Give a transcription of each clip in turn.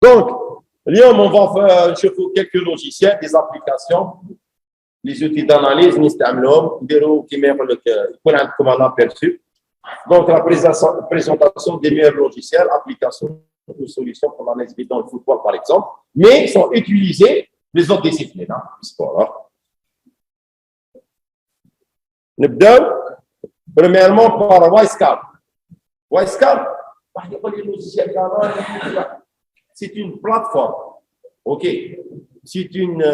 Donc, اليوم on va نشوفوا quelques logiciels, des applications, les outils d'analyse نستعملوهم نديروا كيما يقول لك يكون عندكم un aperçu. Donc, la présentation des meilleurs logiciels, applications ou solutions pour l'analyse dans le football, par exemple, mais sont utilisés les autres disciplines, hein, sport. نبداو premièrement par Wisecout. Wisecout, c'est une plateforme. OK. C'est une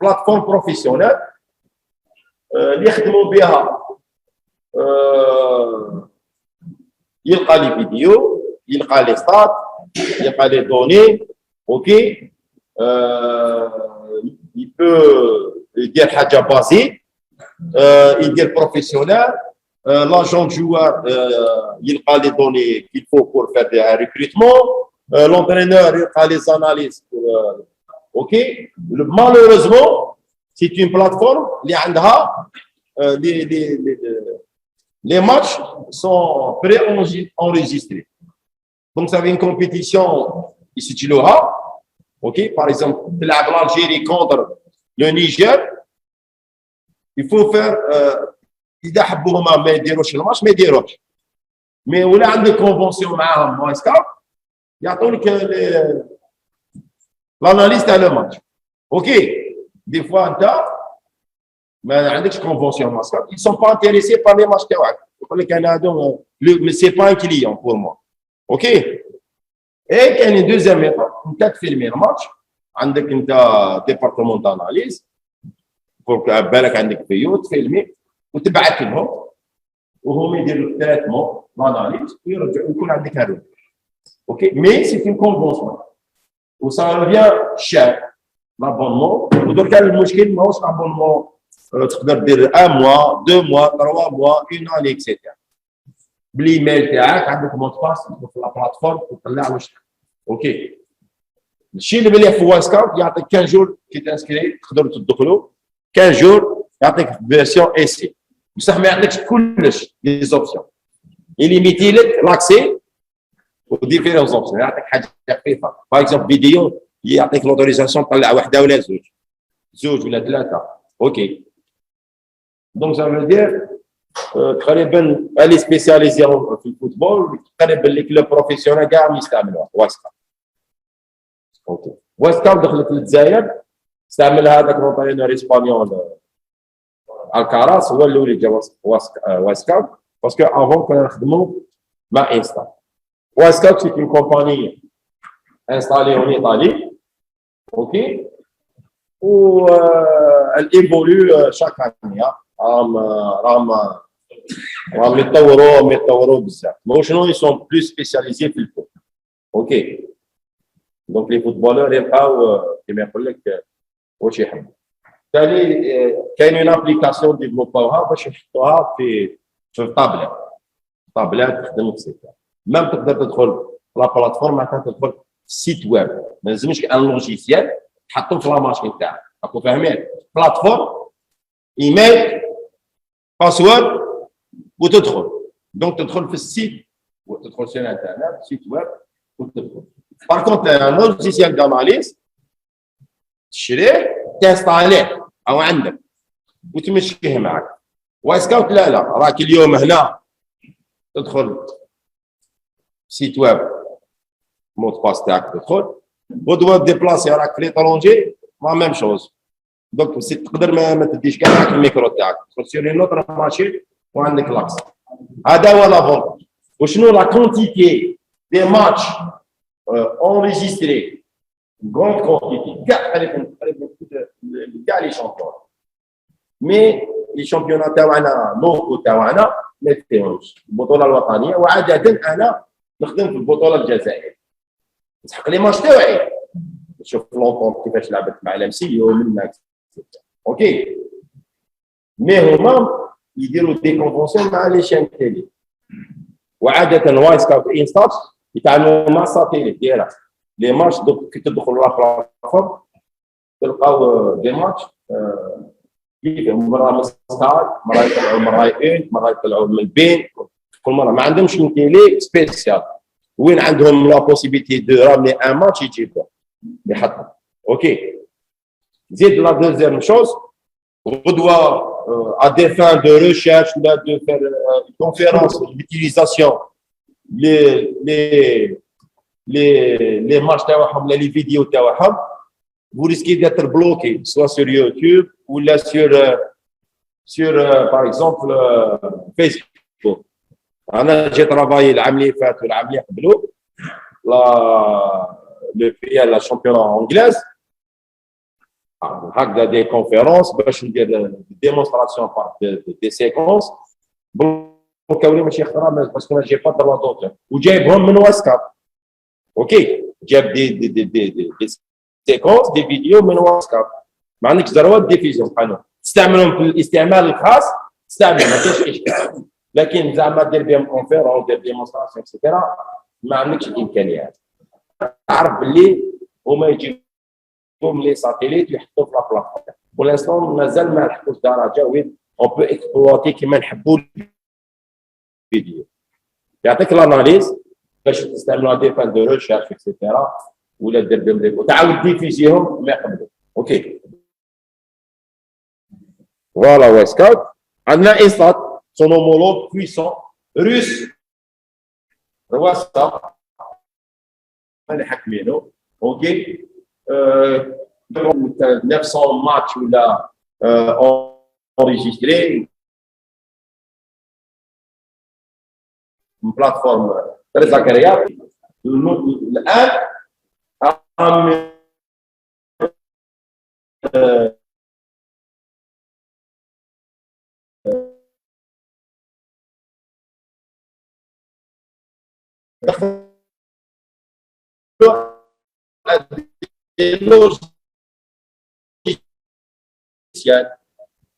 plateforme professionnelle. اللي يخدموا بها يلقى لي فيديو، يلقى لي ستات، يلقى لي دوني. OK. Il peut يدير حاجه بازي، يدير بروفيسيونال. L'agent de joueur, il a les données qu'il faut pour faire un recrutement. L'entraîneur, il a les analyses. OK. Malheureusement, c'est une plateforme qui a les matchs sont pré-enregistrés. Donc, vous avez une compétition ici, tu l'auras. OK. Par exemple, l'Algérie contre le Niger. Il faut faire. إذا حبوهما ما يديروش الماتش ما يديروش، مي ولا عندك كونفونسيون معاهم واي سكاوت يعطونك لاناليز تاع لو ماتش. اوكي دي فوا انت ما عندكش كونفونسيون مع سكاوت، ils sont pas intéressés par les matchs تاعك، يقول لك انا هذو سي با ان كليون بور موا. اوكي. اي كاين دوزيام ميثود، انت تفيلمي الماتش، عندك انت ديبارتمون داناليز بور بالك عندك فيو تفيلمي وتبعث لهم وهم يديروا التريتمون لاناليز ويرجعوا يكون عندك هذا. اوكي. مي سي اون كونفونسيون وسا ريفيان شير لابونمون. ودرك المشكل ماهوش لابونمون تقدر دير 1 موا 2 موا 3 موا 1 اني اكسيتيرا. بالايميل تاعك عندك مود باس تدخل في البلاتفورم وتطلع واش. اوكي. الشيء اللي مليح في وايسكاوت يعطيك 15 جور كي تنسكري تقدروا تدخلوا 15 جور يعطيك فيرسيون اي سي، بصح ما يعطيكش كلش لي زوبسيون، يليميتي لك لاكسي وديفيرون زوبسيون، يعطيك حاجه خفيفه. باغ اكزومبل فيديو يعطيك لوتوريزاسيون تطلع واحده ولا زوج ولا ثلاثه. اوكي. دونك سا فو دير تقريبا اللي سبيسياليزي في الفوتبول تقريبا لي كلوب بروفيسيونال كاع يستعملوها وايسكاوت. اوكي. وايسكاوت دخلت للجزائر، استعمل هذاك لونترينور اسبانيول الكاراس هو اللي جا وايسكاوت، باسكو افون كنا نخدموا مع انستا. وايسكاوت سي اون كومباني انستالي اون ايطالي. اوكي. و الايفولو شاك اني راهم يتطوروا بزاف. مو شنو يسون بلوس سبيسياليزي في الفوت. اوكي. دونك لي فوتبولور يلقاو كيما يقول لك واش يحبوا. ثاني كاين اون ابليكاسيون ديفلوبوها باش يحطوها في طابلات تخدم في السيت. ميم تقدر تدخل لا بلاتفورم معناتها تدخل سيت ويب، ما لازمش ان لوجيسيال تحطو في لا ماشين تاعك. راكم فاهمين؟ بلاتفورم ايميل باسورد وتدخل. دونك تدخل في السيت وتدخل sur الانترنت سيت ويب وتدخل. باغ كونتر ان لوجيسيال داناليز تشريه تنستاليه او عندك وتمشيه معك. وايسكاوت لا راك اليوم هنا تدخل سيت ويب مود باس تاعك تدخل ودوا ديبلاسي راك في ليترونجي ما ميم شوز. دونك تقدر ما تديش كاع معك الميكرو تاعك تدخل سير نوتر ماشين وعندك لاكس. هذا هو لافونتاج. وشنو لا كونتيتي دي ماتش enregistrés grande quantité كاع تقريبا كاع لي شامبيون. مي لي شامبيونات تاعنا لوكو تاعنا ما فيهمش البطوله الوطنيه، وعاده انا نخدم في البطوله الجزائريه نسحق لي ماتش تاعي نشوف لونطون كيفاش لعبت مع لامسيو منك. اوكي. مي هما يديروا دي كونفونسيون مع لي شين تيلي، وعاده وايسكاوت انستات يتعاملوا مع ساتيليت ديالها لي ماتش. دوك كي تدخلوا لا بلاتفورم تلقاو دي ماتش كيف مره مسطات مره يطلعوا مره اون مره يطلعوا من البين، كل مره ما عندهمش تيلي سبيسيال وين عندهم لا بوسيبيتي دو رامي ان ماتش يجيبوه يحطهم. اوكي. زيد لا دوزيام شوز غدوه à des fins de recherche ou de faire une conférence d'utilisation les matchs تاعهم ولا les vidéos تاعهم vous risquez d'être bloqué soit sur YouTube ou là sur par exemple Facebook. انا جي travaillé العام اللي فات والعام اللي قبله le pays la championnat anglaise هكذا دي كونفيرونس باش ندير ديمونستراسيون بار دي سيكونس بروكاولي ماشي خرا باسكو ما جي با دروا دوتور وجايبهم من واتساب. اوكي جاب دي سيكونس دي فيديو من واتساب ما عندكش ضروره ديفيزيون بحالهم تستعملهم في الاستعمال الخاص تستعمل ما كاينش اشكال لكن زعما دير بهم كونفيرونس دير ديمونستراسيون اكسيتيرا ما عندكش الامكانيات. تعرف باللي هما يجيبوا لي ساتيليت يحطوا في لا بلاتفورم بور لانستون مازال ما لحقوش درجه وين اون بو اكسبلواتي كيما نحبوا الفيديو يعطيك لاناليز باش تستعملوها دي فان دو ريشيرش اكسيتيرا ولا دير بهم لي وتعاود ديفيزيهم ما يقبلوا. اوكي فوالا واسكات عندنا ايسات سون هومولوج بويسون روس واسكات اللي حاكمينه. اوكي 900 matchs ou là enregistrés, une plateforme très agréable.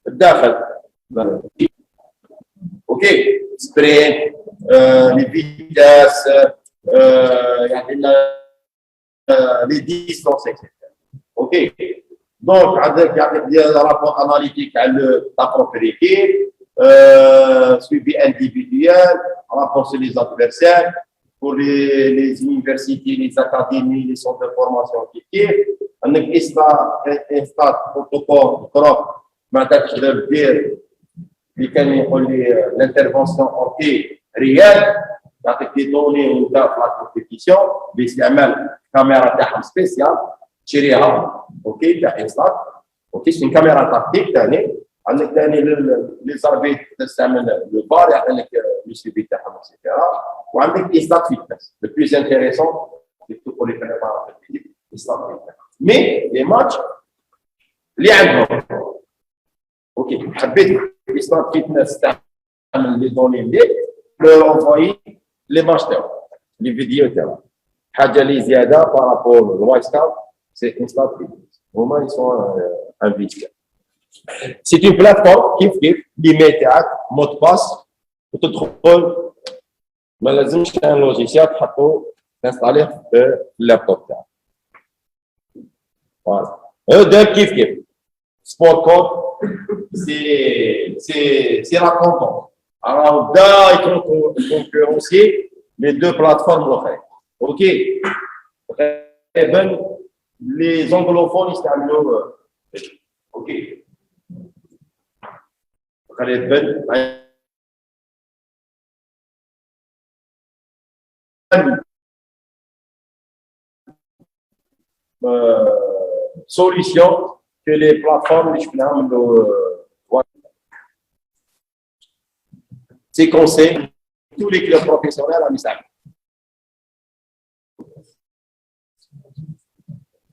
الداخل اوكي سبرين لي فيتاس يعني لي ديستونس اوكي دونك عندك يعطيك ديال رابور اناليتيك على تا بروبريتي suivi individuel rapport sur les adversaires pour les universités, les académies, les centres de formation appliquée. On a un protocole CROP, معناتها تقدر دير اللي كان يقول لي الانترفونسيون اورتي ريال يعطيك دي دوني ونبدا في لا كومبيتيسيون باستعمال كاميرا تاعهم سبيسيال تشريها اوكي تاع انستات. اوكي سي كاميرا تاكتيك ثاني عندك ثاني لي زاربيت تستعمل لو بار يعطي لك لو سيبي تاعهم اكسيتيرا وعندك انستات فيتنس لو بلوز انتيريسون في تو لي بريباراتور فيزيك انستات فيتنس مي لي ماتش اللي عندهم اوكي حبيت انستات فيتنس تعمل لي دوني اللي لو انفوي لي ماتش تاعهم لي فيديو تاعهم حاجه اللي زياده بارابور الواي ستار سي انستات فيتنس هما يسون انفيتي. سي اون بلاتفورم كيف ليميت تاعك مود باس وتدخل ما لازمش كان لوجيسيال تحطو تنستاليه في اللابتوب تاعك. فوالا هذا كيف سبور كود سي لا كونتون راهو بدا يكونكورونسي لي دو بلاتفورم الاخرين. اوكي تقريبا لي زونغلوفون يستعملوا اوكي تقريبا solution que les plateformes c'est conseil tous les clubs professionnels à Misak.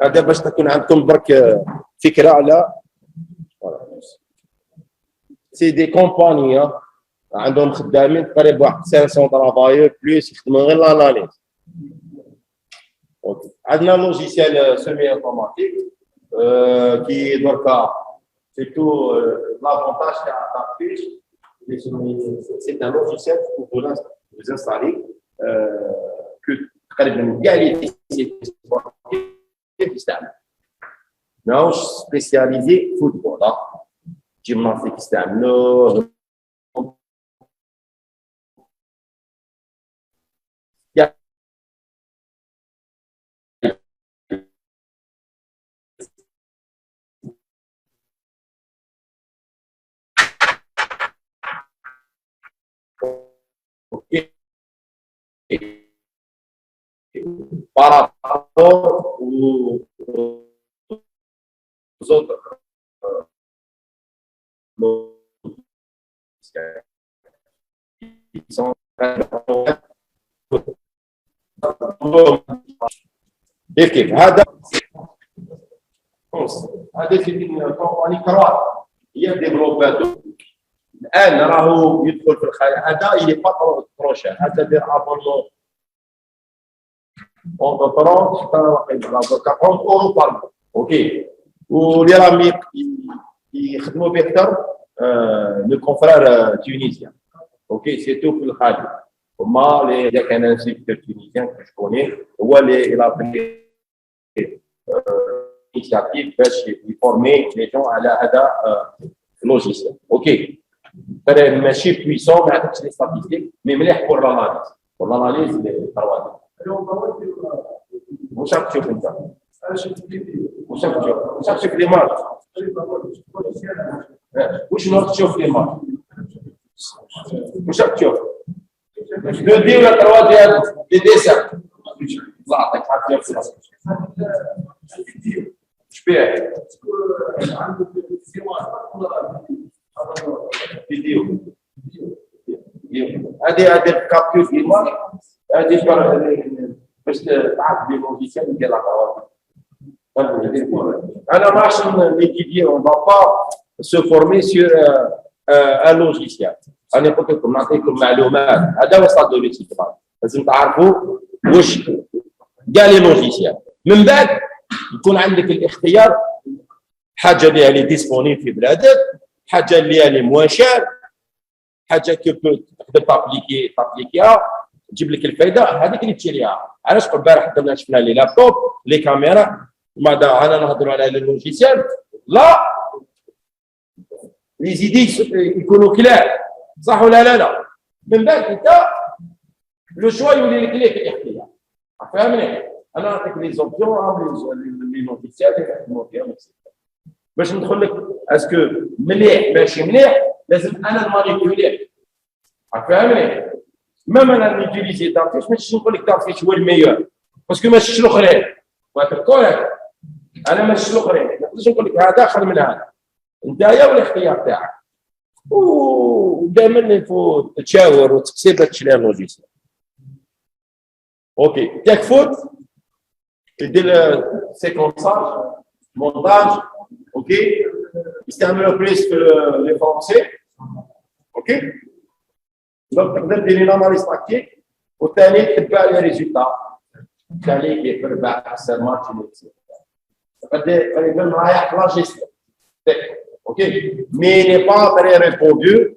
هذا باش تكون عندكم برك فكره على سي دي كومباني عندهم خدامين تقريبا واحد 500 طرافايور بلوس يخدموا غير لاناليز. عندنا لوجيسيال سيمي اوتوماتيك كي دركا سيتو لافونتاج تاع تافيش سي ان لوجيسيال vous installez que تقريبا كاع لي يستعمل ماهوش سبيسياليزي فوتبول جيمناستيك يستعملوه par rapport aux autres qui sont كيف هذا في كومباني كروات هي ديفلوباتور الان راهو يدخل في الخارج هذا il est pas trop cher هذا دير ابونمون اون 30 حتى 40 اورو بار مون اوكي واللي راهم يخدموا به اكثر لو كونفرير تونيزيان اوكي سيتو في الخارج هما اللي كان ان سيكتور تونيزيان كشكوني هو اللي الى initiative باش يفورمي لي جون على هذا اللوجيسيال اوكي ماشي بويسون ما عندكش لي ستاتيستيك مي مليح بور لاناليز لي تروادي واش راك تشوف انت؟ واش راك تشوف لي مارك؟ واش راك تشوف لي مارك؟ واش راك تشوف؟ دو دي ولا تروا ديال دي ديسان الله يعطيك العافيه في راسك شبيه فيديو هذه كابتور في المارك هذه باش تعرف لي لوجيسيال ديال لاكروات انا ما عرفتش نيتيدي اون با با سو فورمي سور ان لوجيسيال انا قلت لكم نعطيكم معلومات هذا هو ستاد دو ليتيكال لازم تعرفوا واش كاع لي لوجيسيال من بعد يكون عندك الاختيار حاجه اللي هي ديسبونيبل في بلادك حاجه اللي هي موان شار حاجه كيف تقدر تابليكيها تجيب لك الفائده هذيك اللي تشريها علاش البارح درنا شفنا لي لابتوب لي كاميرا ماذا انا نهضروا على اللوجيسيال لا لي زيدي يكونوا كلار صح ولا لا من بعد انت لو شوا يولي لك ليك الاختيار فهمني انا نعطيك لي زوبسيون لي لوجيسيال اللي نخدموا فيهم باش ندخل لك اسكو مليح ماشي مليح لازم انا نمانيبيوليه فهمني ميم انا نيتيليزي دارتيش ماشي نقول لك دارتيش هو الميور باسكو ما شفتش الاخرين واخا انا ما شفتش الاخرين ما نقدرش نقول لك هذا خير من هذا انت يا والاختيار تاعك ودائما يفو تشاور وتقسي باش تشري لوجيسيال اوكي تكفوت يدير سيكونساج مونتاج اوكي يستعملوا بليس في لي فرونسي اوكي دونك تقدر دير لاناليز تاكتيك والثاني تتبع لي ريزولتا الثاني كيف ربح احسن ماتش تقدر رايح لا جيستيون اوكي مي ني با تري ريبوندو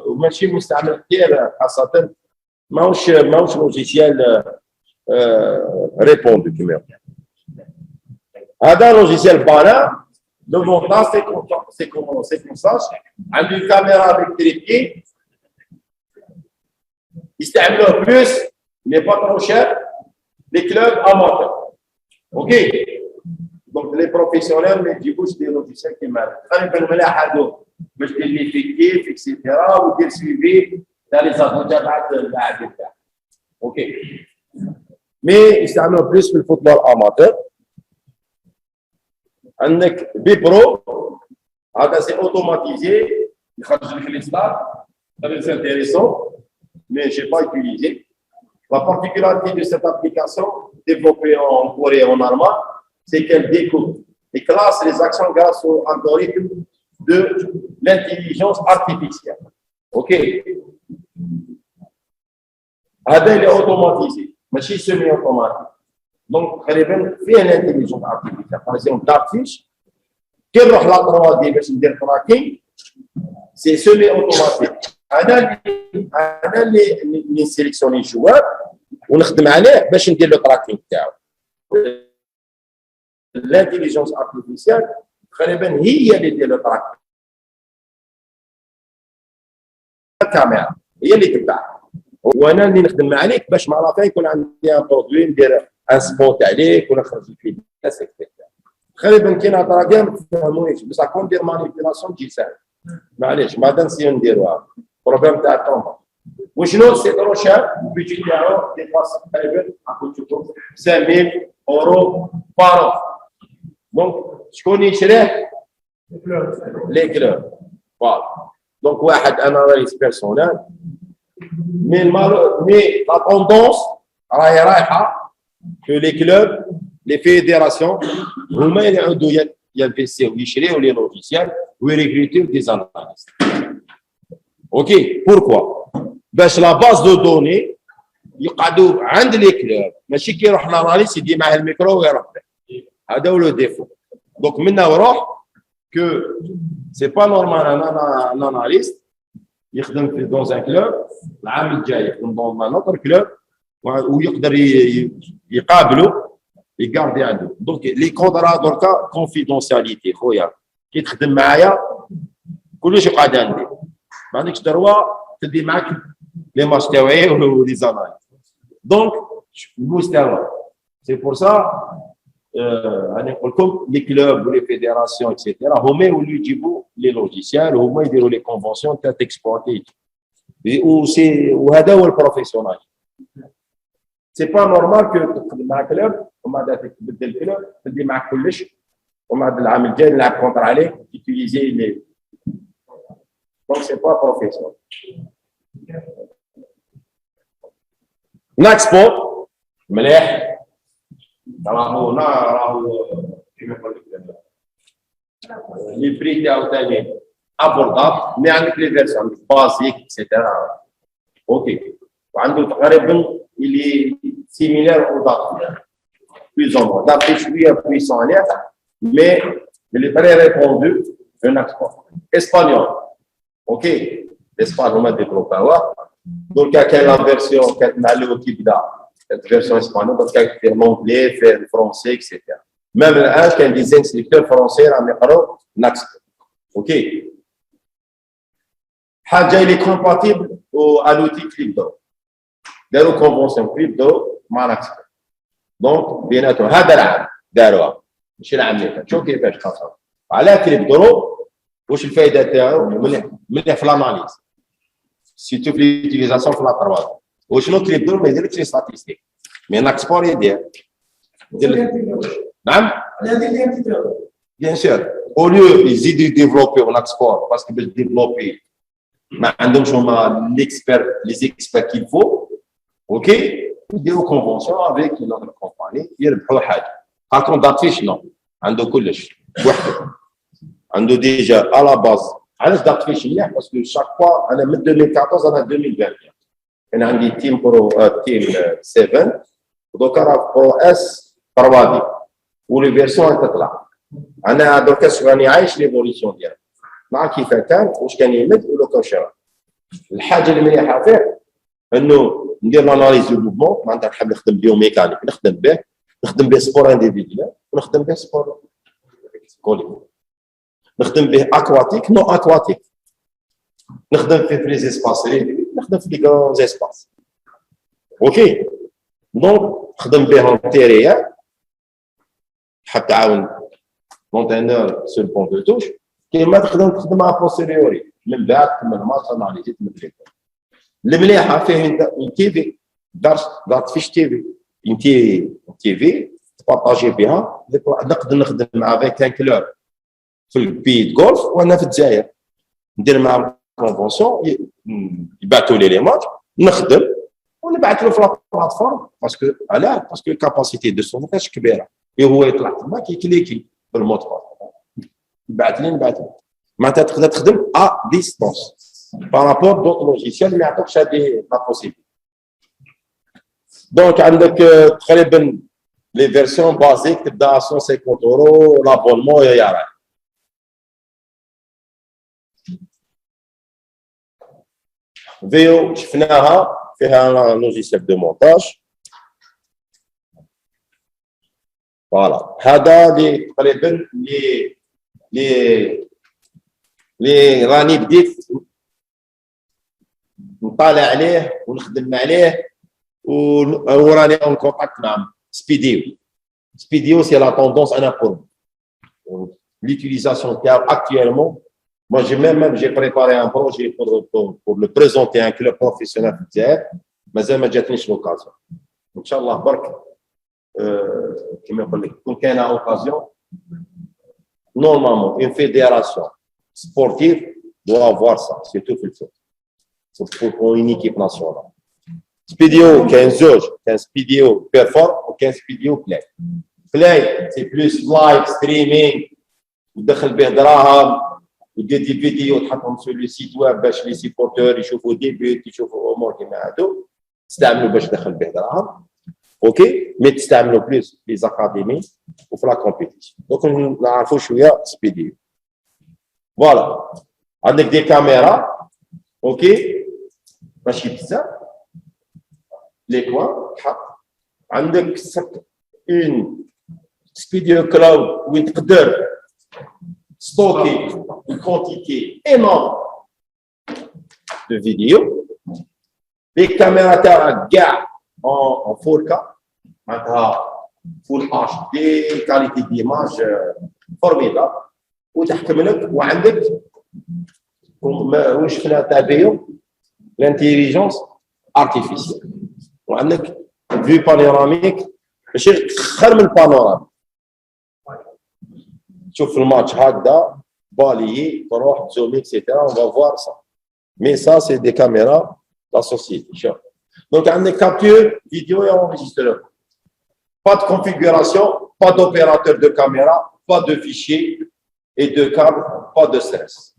وماشي مستعمل كثير خاصه ماهوش لوجيسيال ريبوندو كيما يقول هذا لوجيسيال بانا لو مونتاج سيكونساج عنده كاميرا افيك تريبي يستعملوه بلوس مي با ترو شير لي كلوب اماتور اوكي دونك لي بروفيسيونيل ما يجيبوش دي لوجيسيال كيما تقريبا ملاح هادو باش دير لي فيكتيف اكسيتيرا ودير سيفي تاع لي زافونتاج تاع اللاعبين تاعك اوكي مي يستعملوه بلوس في الفوتبول اماتور عندك بيبرو هذا سي اوتوماتيزي يخرج لك لي ستات très intéressant mais j'ai pas utilisé la particularité de cette application développée en Corée et en Allemagne c'est qu'elle découpe et classe les actions grâce au algorithme de l'intelligence artificielle ok هذا اللي اوتوماتيزي ماشي سيمي اوتوماتيك دونك تقريبا فيه الانتيليجنس ارتيفيسيال باغ اكزومبل دارتفيش كي نروح لا 3 دي باش ندير تراكينغ سي سيمي اوتوماتيك انا اللي نسيليكسيوني الجواب ونخدم عليه باش ندير له تراكينغ تاعو الانتيليجنس ارتيفيسيال تقريبا هي اللي دير له تراكينغ الكاميرا هي اللي تبع وانا اللي نخدم عليك باش مع لافين يكون عندي ان برودوي ندير ان سبوت عليك ونخرج لك الناس تقريبا كاين طراقه ما تفهمونيش بصح كون ندير مانيبيولاسيون تجي ساهل معليش ما نسيو نديروها بروبليم تاع الطومبا وشنو سي دروشات البيجي تاعو ديباس تقريبا نعطيو تشوفوا 5000 اورو بارو. دونك شكون يشريه؟ لي كلوب. فوالا دونك واحد اناليز بيرسونيل مي لا توندونس راهي رايحه كو لي كلوب لي فيديراسيون هما اللي يعودوا ينفيستيو يشريو لي لوجيسيال ويريكروتيو دي زاناليست. اوكي بوركوا؟ باش لا باز دو دوني يقعدوا عند لي كلوب ماشي كي يروح لاناليست يدي معاه الميكرو ويروح به. هذا هو لو ديفو. دونك منا وروح كو سي با نورمال ان اناليست يخدم في دون ان كلوب العام الجاي يخدم دون ان اوتر كلوب ويقدر يقابلوا يقاردي عنده. دونك لي كونطرا دركا كونفيدونسياليتي خويا كي تخدم معايا كلش يقعد عندي ما عندكش دروا تدي معاك لي ماتش تاوعي ولي زانايز. دونك المستوى سي بور سا انا نقول لكم لي كلوب ولي فيديراسيون اكسيتيرا هما يوليو يجيبوا لي لوجيسيال وهما يديروا لي كونفونسيون تاع تكسبورتي وهذا هو البروفيسيونال. سي با نورمال كو تخدم مع كلوب ومن بعد تبدل الكلوب تدي معك كلش ومن بعد العام الجاي نلعب كونتر عليك تيتيليزي لي. دونك سي با بروفيسيونال. ناكسبورت مليح راهو كيما نقول لك لي بري تاعو ثاني ابورداب مي عندك لي فيرسيون بازيك اكسيتيرا. اوكي وعنده تقريبا اللي سيميلار او دات بلوز او موان دابا شويه بويسون عليه مي اللي تري ريبوندو في ناكسبورت اسبانيول. اوكي اسبان هما ديفلوباوها دركا كاين لا فيرسيون كانت مع الاول كي بدا كانت فيرسيون اسبانيول دركا كاين لونجلي في الفرونسي اكسيتيرا. ميم الان كاين دي زانستركتور فرونسي راهم يقراو ناكسبورت. اوكي حاجه اللي كومباتيبل الوتي كليبدو داروا كونفونسيون كليبدو مع ناكسبورت. دونك بيناتهم هذا العام داروها ماشي العام اللي فات. شوف كيفاش خاصهم على كليبدو واش الفائده تاعو مليح في الاناليز سيتو في ليوتيليزاسيون في لا 3. وشنو كليبدو ما يديرلكش لي ستاتيستيك مي ناكسبور يدير. نعم بيان سور او ليو يزيدوا يديفلوبيو ناكسبور باسكو باش ديفلوبي ما عندهمش هما ليكسبير لي زيكسبير كيل فو. اوكي يديروا كونفونسيون افيك اون اوتر كومباني يربحوا حاجه. باكون داتفيش نو عنده كلش وحده عنده ديجا على باز. علاش داتفيش مليح باسكو شاك فوا انا من 2014 انا 2021 كان عندي تيم برو تيم 7 ودوكا راه برو اس 3 دي ولي فيرسيون تطلع. انا دوكا راني عايش ليفوليسيون ديالها مع كيف كان واش كان يمد ولو كان شرا. الحاجه المليحه فيه انه ندير لاناليز دو موفمون معناتها نحب نخدم بيوميكانيك نخدم به سبور انديفيديوال ونخدم به سبور كوليكتيف نخدم به اكواتيك نو اكواتيك نخدم في لي زيسباس نخدم في لي كرون زيسباس. اوكي دونك نخدم بهم تيريا تحب تعاون مونتينور سو البون دو توش كيما تخدم مع بوستيريوري من بعد من الماتش اناليزيت من التليفون. المليحه فيه تي في دارت فيش تي في تي في تبارطاجي بها نقدر نخدم مع افيك ان كلوب في البي غولف وانا في الجزائر ندير معاهم كونفونسيون يبعثوا لي ماتش نخدم ونبعث له في البلاتفورم باسكو علاه باسكو الكاباسيتي دو سون تاعش كبيره هو يطلع تما كيكليكي بالموت باس يبعث لي معناتها تقدر تخدم ا ديستونس بارابور دوت لوجيسيال ما يعطوكش هذه لا بوسيبل. دونك عندك تقريبا لي فيرسيون بازيك تبدا 150 اورو لابونمون يا راي. فيو شفناها فيها لوجيسيال دو مونتاج. فوالا هذا اللي تقريبا لي راني بديت نطالع عليه ونخدم عليه وراني اون كونتاكت مع سبيديو. سبيديو سي لا توندونس انا بور ليوتيليزاسيون تاعو اكtuellement Moi, j'ai préparé un projet pour le présenter à un club professionnel في الجزائر. مازال ما جاتنيش l'occasion. Inch'Allah, برك كما نقول لك كون كاينه اوكازيون. Normalement, une fédération sportive doit avoir ça, c'est tout le foot. C'est pour une équipe nationale. Speedio, 15 زوج, 15 speedio perform ou 15 speedio play. Play, c'est plus live streaming, وتدخل به دراهم ودير دي فيديو تحطهم في لو سيت ويب باش لي سيبورتور يشوفوا ديبيوت يشوفوا امور كيما هادو تستعملوا باش تدخل به دراهم. اوكي مي تستعملوا بلوس لي زاكاديمي وفي لا كومبيتيسيون. دونك نعرفوا شويه سبيديو. فوالا عندك دي كاميرا اوكي ماشي بزاف لي كوان تحط عندك اون سبيديو كلاود وين تقدر stocker une quantité énorme de vidéos. Les caméras en 4K, full HD, qualité d'image formidable. وعندك واش شفنا تابعوا l'intelligence artificielle. وعندك vue panoramique ماشي خير من البانوراميك. شوف الماتش هكذا بالي تروح تزومي اكسيتيرا on va voir ça. Mais ça c'est des caméras de la société. Donc عندك capture vidéo et enregistrement. Pas de configuration, pas d'opérateur de caméra, pas de fichier et de câble, pas de stress.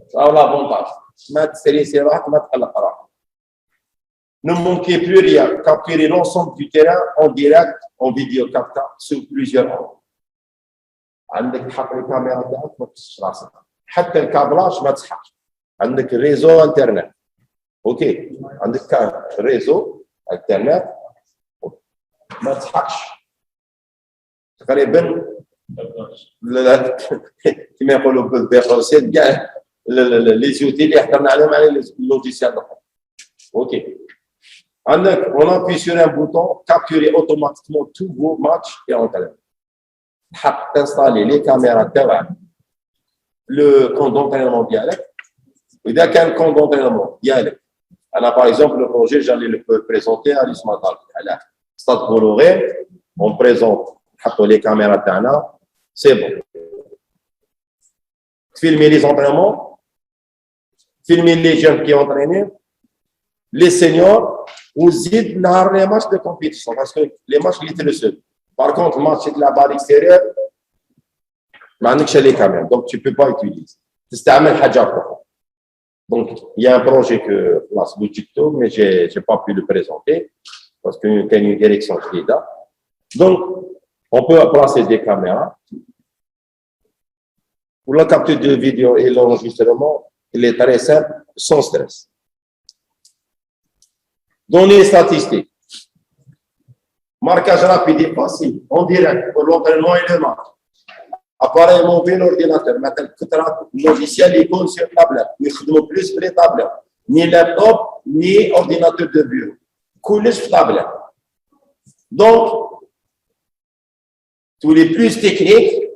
Ça a l'avantage. ما تستريسي روحك ما تقلق روحك. Ne manquez plus rien. Capturer l'ensemble du terrain en direct, en vidéo capture sur plusieurs angles. عندك تحط الكاميرا تاعك ما تكسرش راسك حتى الكابلاج ما تصحاش عندك ريزو انترنت اوكي عندك ريزو انترنت ما تصحاش تقريبا كما يقولوا بالفرنسي كاع لي زوتي اللي حضرنا عليهم على اللوجيسيال الاخر اوكي عندك on appuie sur un bouton capturer automatiquement tous vos matchs et entraînements. تحط تنستالي لي كاميرا تاعك لو كون دونترينمون ديالك واذا كان كون دونترينمون ديالك انا باغ اكزومبل لو بروجي جالي لو بريزونتي على اسماطال على ستاد بولوغي اون بريزونت نحطوا لي كاميرا تاعنا سي بون تفيلمي لي زونترينمون تفيلمي لي جون كي اونتريني لي سينيور وزيد نهار لي ماتش دو كومبيتيسيون باسكو لي ماتش اللي تلسل. Par contre, le match de la balle extérieure, donc tu ne peux pas utiliser. C'est un Donc, il y a un projet que place Bouchito, mais je n'ai pas pu le présenter parce qu'il y a une direction qui est là. Donc, on peut placer des caméras. Pour la capture de vidéo et l'enregistrement, il est très simple, sans stress. Données statistiques. Marquage rapide et facile, en direct, pour l'entraînement et le match. Appareil mobile, ordinateur. Maintenant, le logiciel est sur tablette. Il ne plus sur les tablettes. Ni laptop, ni ordinateur de bureau. Coulé sur tablette. Donc, tous les plus techniques,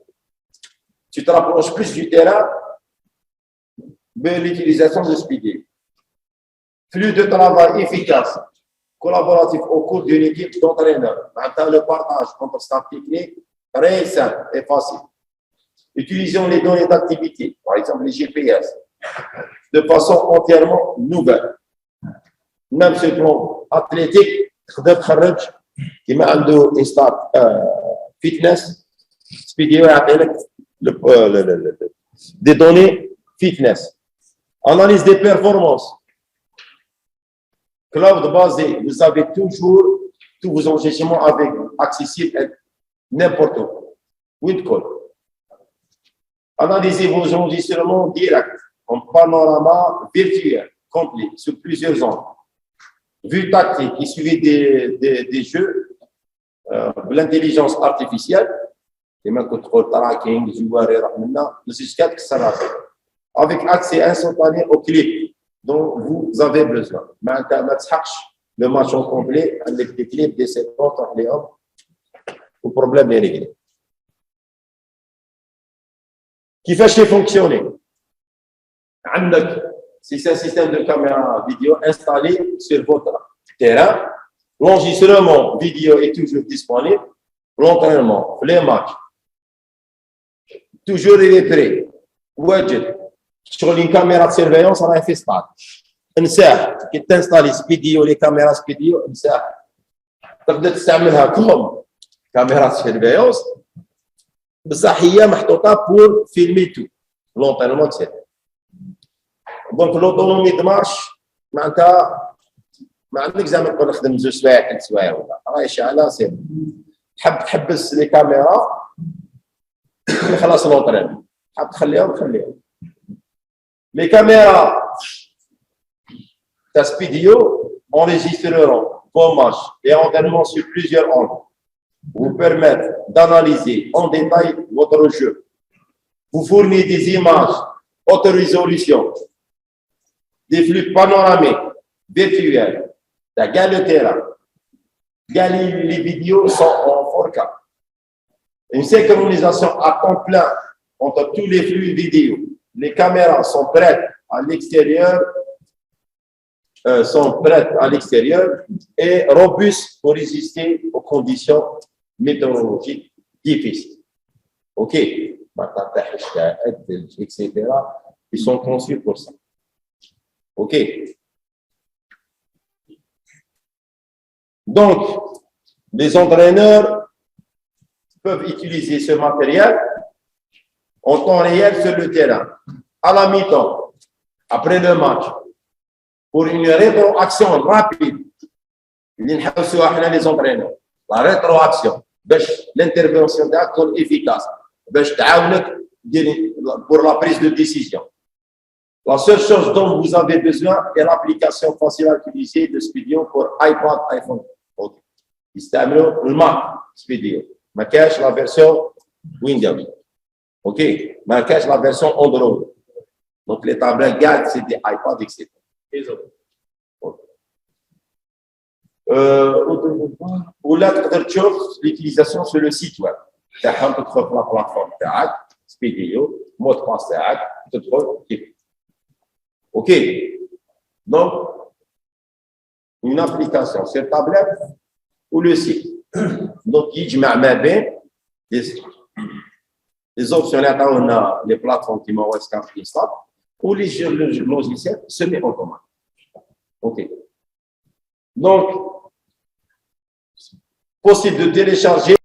tu te rapproches plus du terrain de l'utilisation de Speedy. Flux de travail efficace. Collaboratif au cours d'une équipe d'entraîneurs. Maintenant, le partage entre staff technique, très simple et facile. Utilisons les données d'activité, par exemple les GPS, de façon entièrement nouvelle. Même sur le plan athlétique, qui m'a un start fitness, Speedio des données fitness. Analyse des performances. Cloud basé, vous avez toujours tous vos enregistrements avec accessibles n'importe où. With-call. Analysez vos enregistrements directs en panorama virtuel complet sur plusieurs angles. Vue tactique, il suffit des jeux de l'intelligence artificielle, كما contrôle tracking, avec accès instantané au clip dont vous avez besoin. Maintenant, le match en complet avec des clips, des séquences, le problème est réglé. Qui fait fonctionner. C'est un système de caméra vidéo installé sur votre terrain. L'enregistrement vidéo est toujours disponible. L'entraînement, les matchs, toujours il est prêt. Widget. Sur une caméra de surveillance, on a fait ça. انساه كي تنستالي سبيديو لي كاميرا سبيديو انساه تقدر تستعملها كوم كاميرا سيرفيونس بصح هي محطوطه بور فيلمي تو لونطينمون اكسيتيرا دونك لوطونومي دو مارش معناتها ما عندك زعما تقول نخدم 2 سوايع 3 سوايع ولا راهي شاعله سير تحب تحبس لي كاميرا خلاص لونطرين حاب تخليهم خليهم لي كاميرا ta Speedio enregistreront vos matchs et entraînements sur plusieurs angles, vous permettent d'analyser en détail votre jeu, vous fournit des images haute résolution, des flux panoramiques, virtuels, le terrain, les vidéos sont en 4K. Une synchronisation à temps plein entre tous les flux vidéo. Les caméras sont prêtes à l'extérieur et robustes pour résister aux conditions météorologiques difficiles. OK, etc. Ils sont conçus pour ça. OK. Donc, les entraîneurs peuvent utiliser ce matériel en temps réel sur le terrain, à la mi-temps, après le match, pour une rétroaction rapide. Les entraîneurs. La rétroaction, l'intervention d'acteur efficace, pour la prise de décision. La seule chose dont vous avez besoin est l'application facile à utiliser de Speedio pour iPad, iPhone. Okay. يستعملوا الماك Speedio. ما كاش la version Windows. OK. ما كاش la version Android. Donc les tablettes GAD, c'est des iPads, etc. ولا تقدر تشوف l'utilisation sur le site web. تاعهم تدخل في لا بلاتفورم تاعك Speedio, mot de passe تاعك تدخل كيف. OK. Donc une application sur tablette ou le site. Donc يجمع ما بين les options là les plateformes qui m'ont installé ou les logiciels semi-automatiques. OK. Donc, possible de télécharger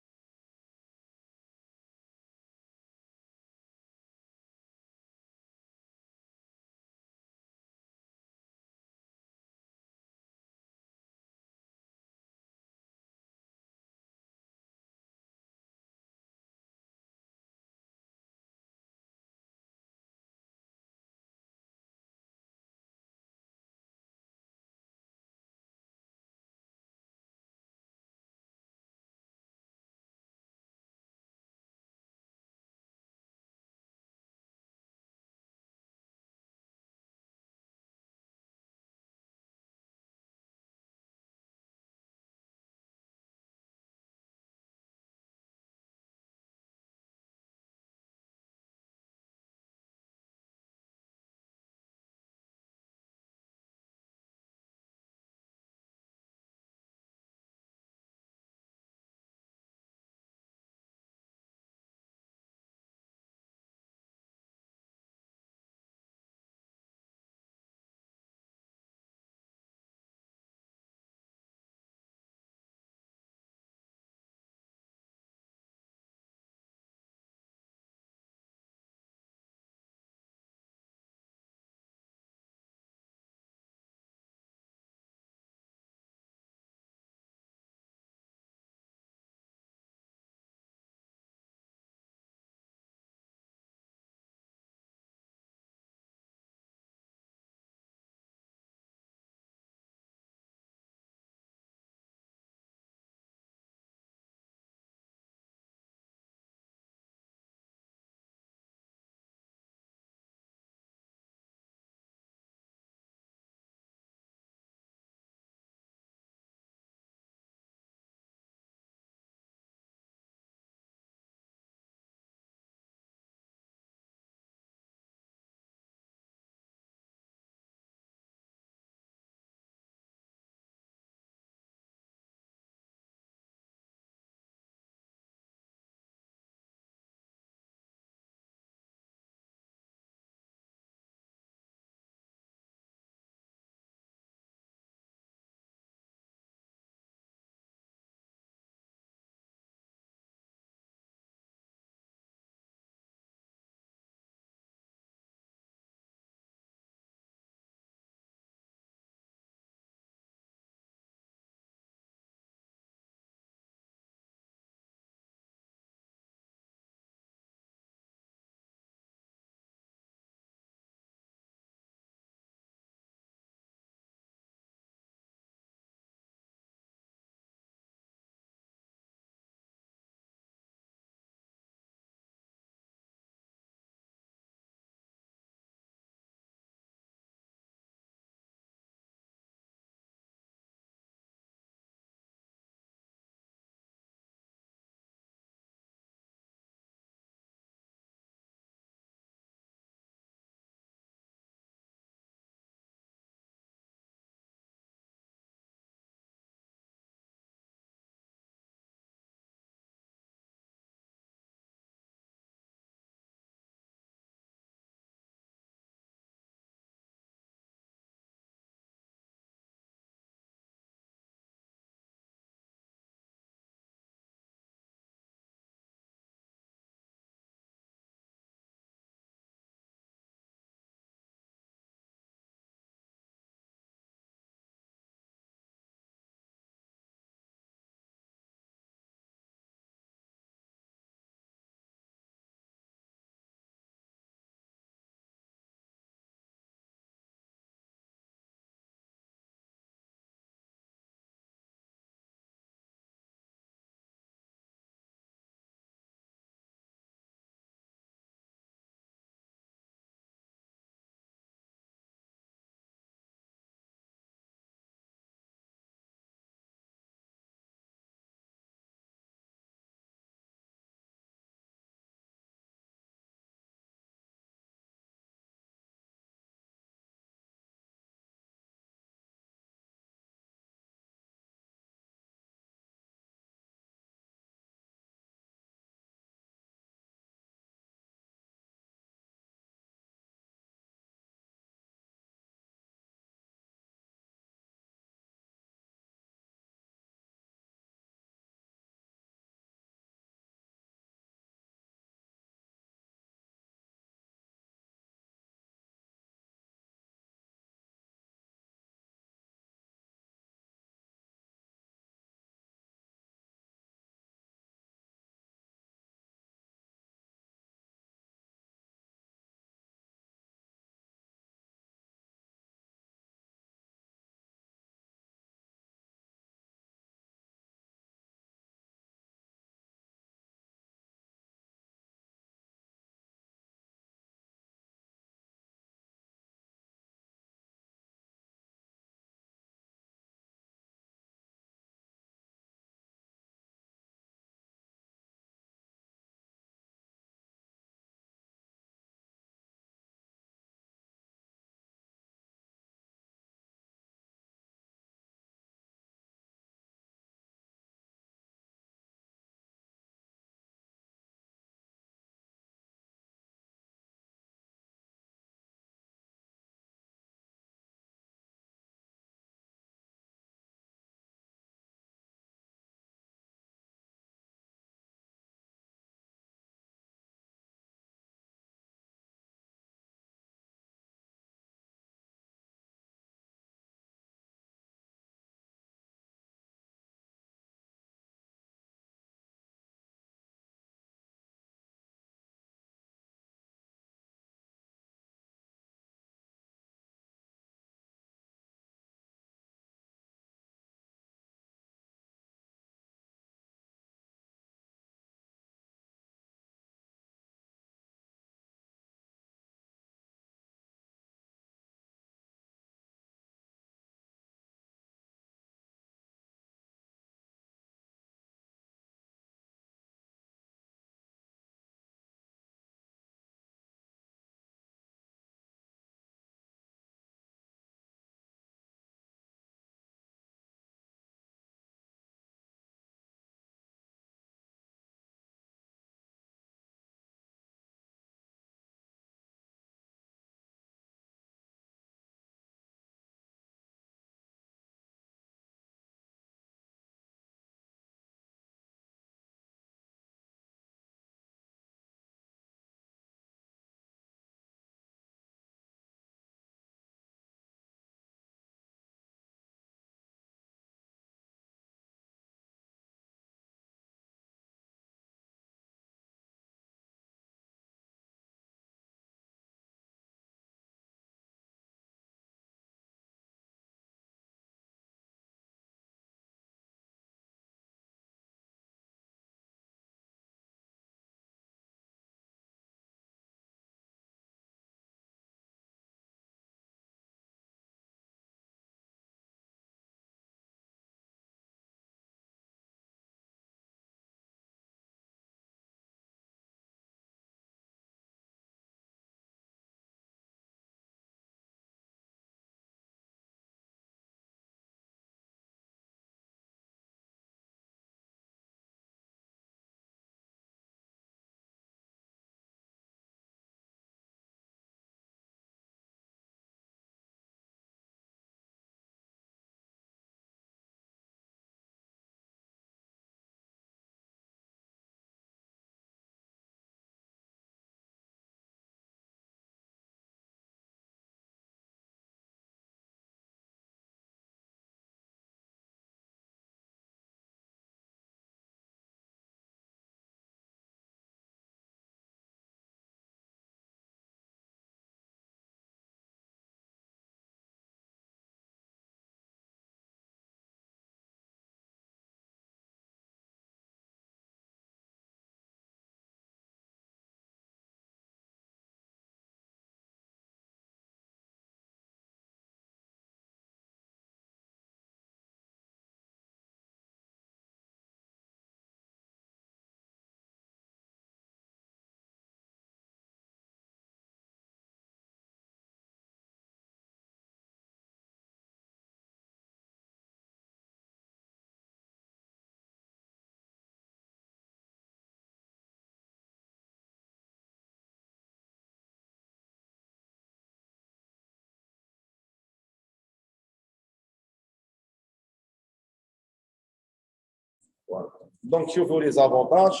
Voilà. Donc, je vous les avantages.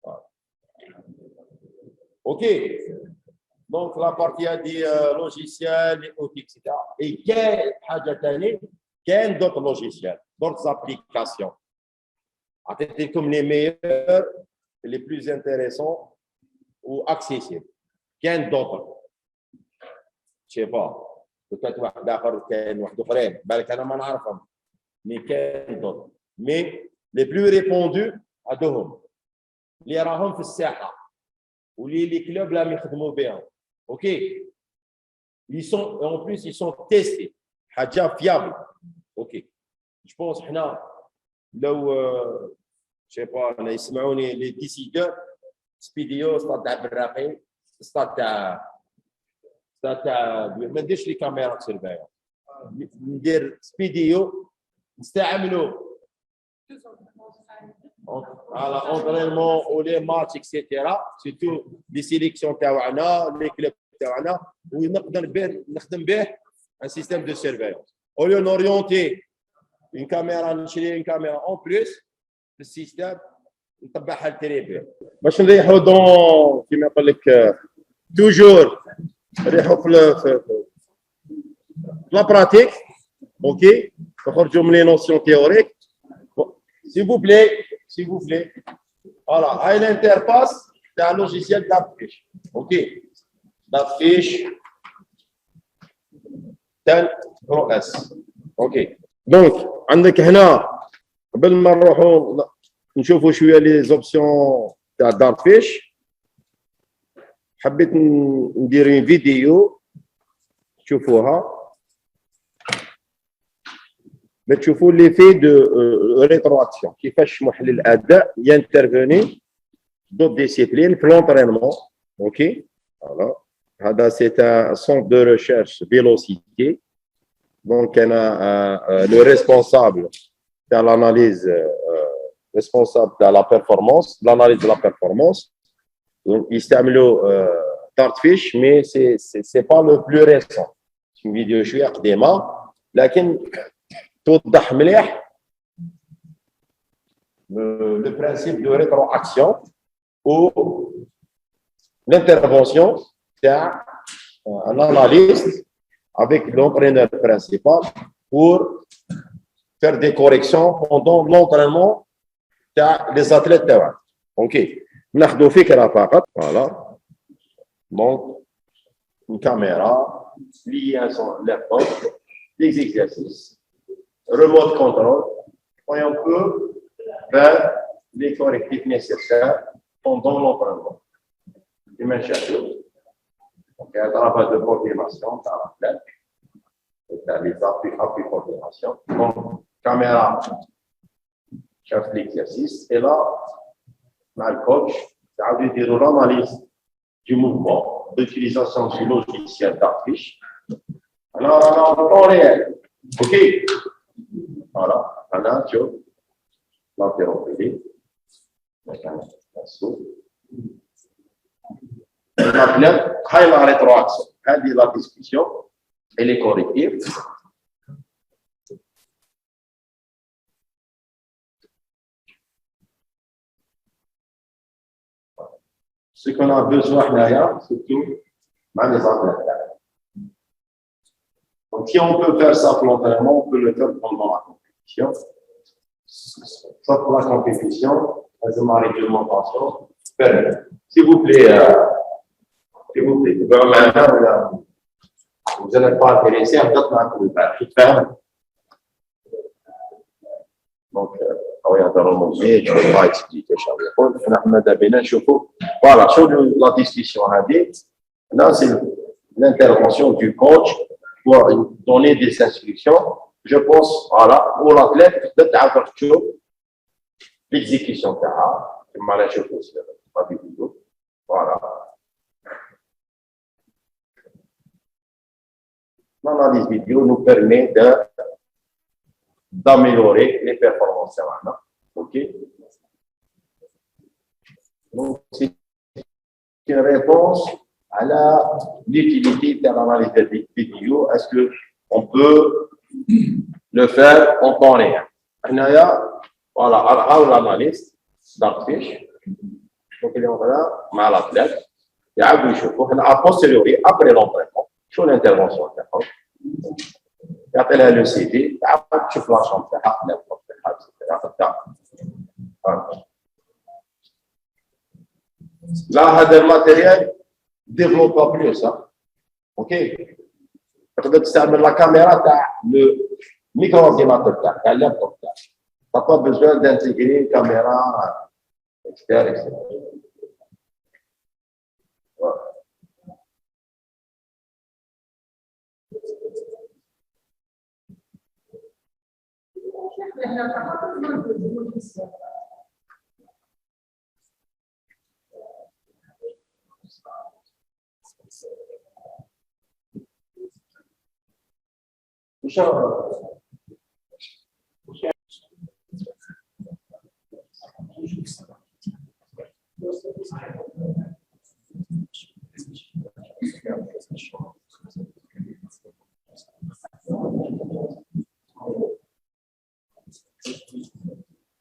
Voilà. OK. Donc, la partie a dit logiciel, les outils, etc. Et quelle d'autres logiciels, d'autres applications. Attendez comme les meilleurs, les plus intéressants ou accessibles. Quel d'autres? Je ne sais pas. Peut-être واحد آخر كاين واحد أخرين بالك أنا ما نعرفهم. Mais quel d'autres? Mais les plus répandus هذوهم اللي راهم في الساحة واللي les clubs là يخدموا بهم. OK. Ils sont en plus ils sont testés. حاجة fiable. OK. Je pense حنا لو je sais pas انا يسمعوني لي ديسيدور سبيديو ستاد تاع البراقي ستاد تاع ما نديرش لي كاميرا سيرفاير ندير سبيديو نستعملوا على اونطرينمون ولي ماتش اكسيتيرا سيرتو لي سيليكسيون تاعنا لي كلوب تاعنا ونقدر نخدم به ان سيستيم دو سيرفايونس او لو نوريونتي une caméra نشري une caméra en plus في السيستم نطبعها لتريبي باش نريحوا دون كيما نقول لك توجور نريحوا في لا براتيك اوكي نخرجوا من لي نوسيون تيوريك s'il vous plaît فوالا هاي الانترفاس تاع لوجيسيال دافيش اوكي دافيش تاع برو اس اوكي دونك عندك هنا قبل ما نروحوا نشوفوا شويه لي زوبسيون تاع دارفيش حبيت ندير فيديو تشوفوها باش تشوفوا لي في دو ريترو اكسيون كيفاش محلل الاداء ينترفوني دوت ديسيبلين في لونطرينمون اوكي فوالا هذا سي ان سونتر دو ريشيرش فيلوسيتي دونك انا لو ريسبونسابل تاع l'analyse responsable de la performance, l'analyse de la performance. Donc, يستعملوا Dartfish, mais c'est pas le plus récent. C'est une vidéo شوية قديمة لكن توضح مليح le principe de rétroaction ou l'intervention تاع un analyste avec l'entraîneur principal pour faire des corrections pendant l'entraînement des athlètes تاعنا. اوكي ناخذوا فكره فقط فوالا دونك une caméra liée à son laptop des exercices remote control et on peut faire les correctifs nécessaires pendant l'entraînement. Donc un travail de coordination dans l'athlète les appuis coordination. Donc caméra chef l'exercice et là le coach a dû dire l'analyse du mouvement d'utilisation du logiciel Dartfish. Alors en temps réel, ok, voilà, maintenant tu l'interrompez, la rétroaction, elle dit la discussion et les correctifs. Ce qu'on a besoin derrière, surtout, dans les athlètes. Donc, si on peut faire ça volontairement, on peut le faire pendant la compétition. Soit pour la compétition, ma réglementation permet. S'il vous plaît, maintenant, vous n'êtes pas intéressé à d'autres faire. Donc, je ne vais pas expliquer voilà, sur la discussion là, c'est l'intervention du coach pour donner des instructions. Je pense, voilà, pour l'athlète, de l'exécution voilà. L'analyse vidéo nous permet d'améliorer les performances. OK? Donc, c'est une réponse à l'utilité de l'analyse vidéo. Est-ce qu'on peut le faire en temps réel? Il y a Voilà, à l'analyse d'artifice. Donc, il y en a mal à l'athlète. Il y a un peu a posteriori, après l'entraînement, sur l'intervention. Il y a le CV, il y a un petit flash en fait, etc. Là, le matériel ne développe pas plus. Hein. OK? Tu peux utiliser la caméra, le micro-ordinateur, le laptop. Tu n'as pas besoin d'intégrer une caméra, etc. Voilà.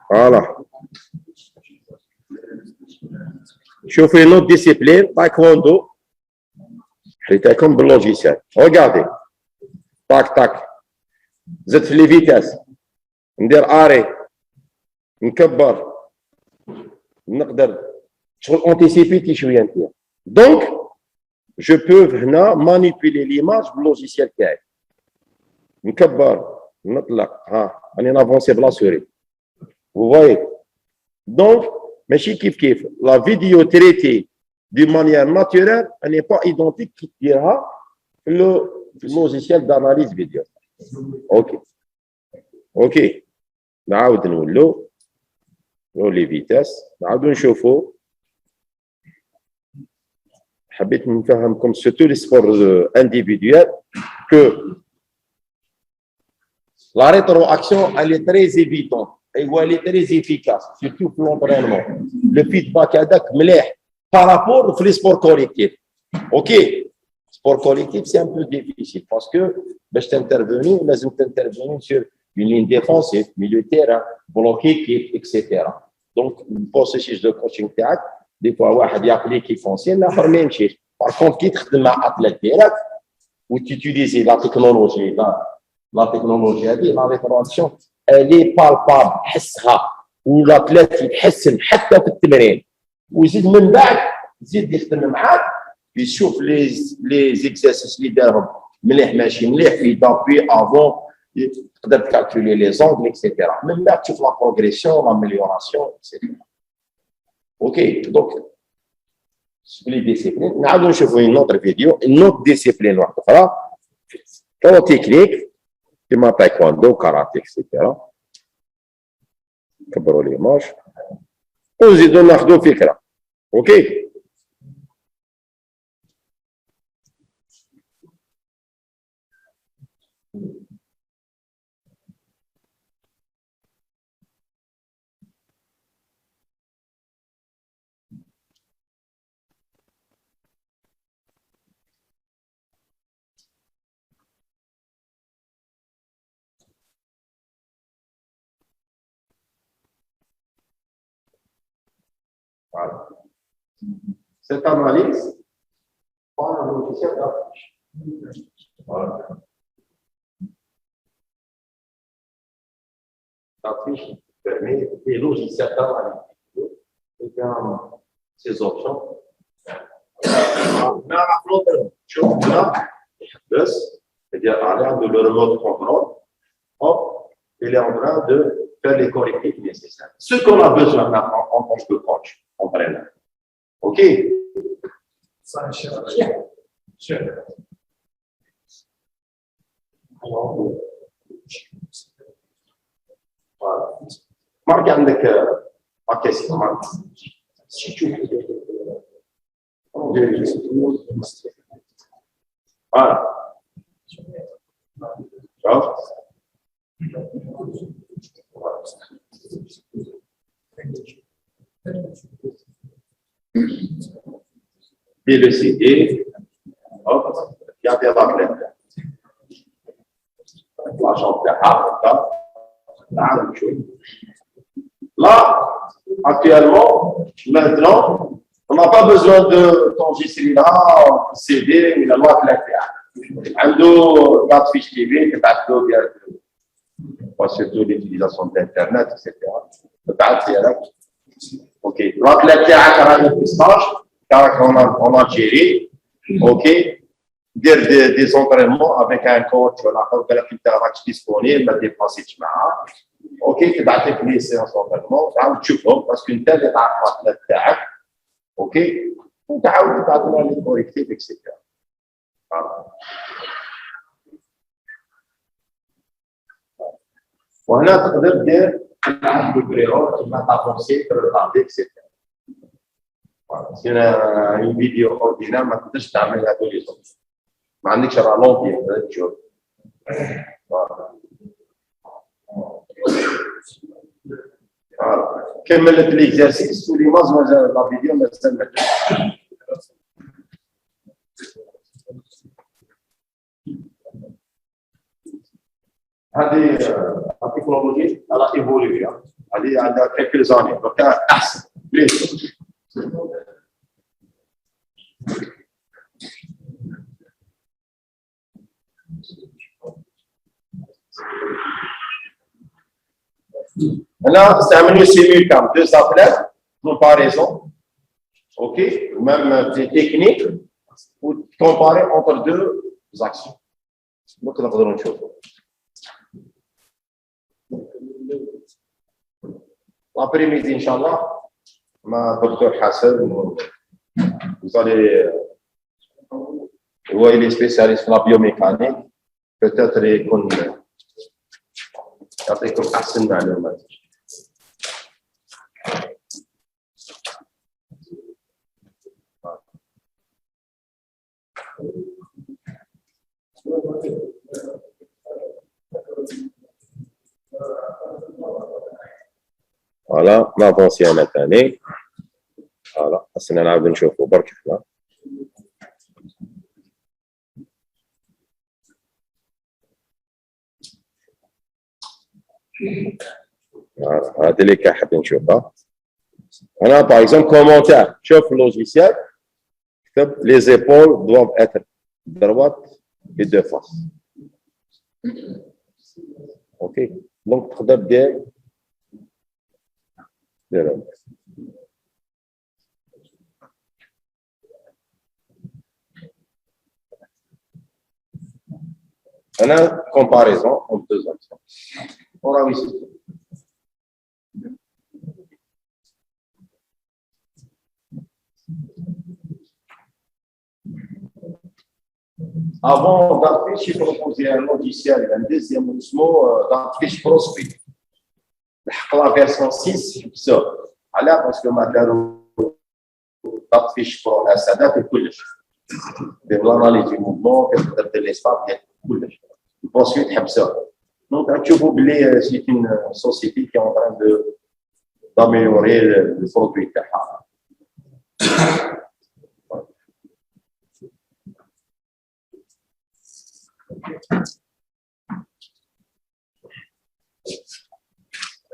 Voilà. Je fais une autre discipline, taekwondo. C'est comme le logiciel. Regardez. Tac, tac. Vous êtes les vitesses. ندير arrêt. نكبر. نقدر شغل anticiper شوية نتاعي. Donc, je peux هنا manipuler l'image باللوجيسيال تاعي. نكبر. نطلق. ها. راني نافونسي بلا سوري. Vous voyez? Donc, ماشي كيف كيف. La vidéo traitée d'une manière naturelle, elle n'est pas identique qui dira le logiciel d'analyse vidéo. OK. OK. نعاود نولو لي فيتاس نعاودو نشوفو حبيت نفهمكم surtout les sports individuels que la rétroaction elle est très évidente et elle est très efficace surtout pour l'entraînement le feedback هذاك مليح par rapport aux sports collectifs. OK. Sport collectif c'est un peu difficile parce que باش تintervenir لازم تintervenir sur une ligne défensive, milieu de terrain, bloc équipe, etc. Donc, le processus de coaching تاعك des fois واحد يعقل l'équipe foncière l'autre ما يمشيش. Par contre, كي تخدم مع athlète ديالك وتutiliser la technologie la technologie هذه la rétroaction elle est palpable تحسها والاتليت يتحسن حتى في التمرين ويزيد من بعد يزيد يخدم معاك يشوف لي زيكزارسيس اللي دارهم مليح ماشي مليح في دابي افون تقدر تكالكولي لي زونغل اكسيتيرا من بعد تشوف لا بروغريسيون لاميليوراسيون اكسيتيرا. اوكي دونك لي ديسيبلين نعاودو نشوفو اون اوتر فيديو اون اوتر ديسيبلين واحده اخرى كو تكنيك كيما تايكوندو كاراتيه اكسيتيرا. كبروا ليماج ونزيدو ناخدو فكره. اوكي Voilà. Cette analyse prend un logiciel d'affiche. Voilà. L'affiche permet des logiciels d'analyse et dans ces options. C'est-à-dire, de le remote contrôle, hop, il est en train de faire les correctifs nécessaires. Ce qu'on a besoin maintenant en tant que coach, entraîneur. OK? Voilà. Marc, عندك la question. Si tu voilà. Et le CD, hop, regardez la plaine. La jambe de la actuellement, maintenant, on n'a pas besoin de t'enregistrer-là, CD, ou la loi de la terre. عنده carte fiche TV, surtout l'utilisation d'Internet, etc. Ok. Donc, la terre a un stage, en Algérie, ok. Des entraînements avec un coach, qui est disponible, ما dépassé معاه. Ok, tu vas les séances d'entraînement, tu vas parce qu'une telle est à la terre. Ok, tu vas les correctifs, etc. وهنا تقدر دير البريرون كما تافونسي تردي اكسيتيرا سينا اون فيديو اوردينال ما تقدرش تعمل هذول لي زوج ما عندكش رالونتي تقدر تشوف كملت ليكزارسيس ولي مازال لا فيديو مازال ما هذه التكنولوجيا راح ايفولوي هذه عندها كيلكو زاني دونك احسن بليز هنا استعملوا سيمولتان دو زابلات كومباريزون اوكي même des techniques pour comparer entre deux actions donc نقدروا نشوفوا l'après-midi inchallah مع دكتور حسن vous allez il est spécialiste dans la biomécanique peut-être يكون يعطيكم احسن معلومات Voilà, n'avancez à notre année. Voilà, c'est un arbre de chauffe au bord qui fait là. Voilà, les cas حابين نشوفها. Voilà, par exemple, commentaire. Chauffe le logiciel. Les épaules doivent être droites et de face. Ok. Donc, تقدر دير une comparaison entre deux actions. On a vu ici. Avant d'Artfish, j'ai proposé un logiciel, un deuxième mot d'Artfish Prospeed. La version 6, c'est ça. Alors, parce que maintenant, d'Artfish Pro, ça date de tout. De l'analyse du mouvement, de l'espace, de tout. Ensuite, ça. Donc, tu vois, c'est une société qui est en train d'améliorer le produit.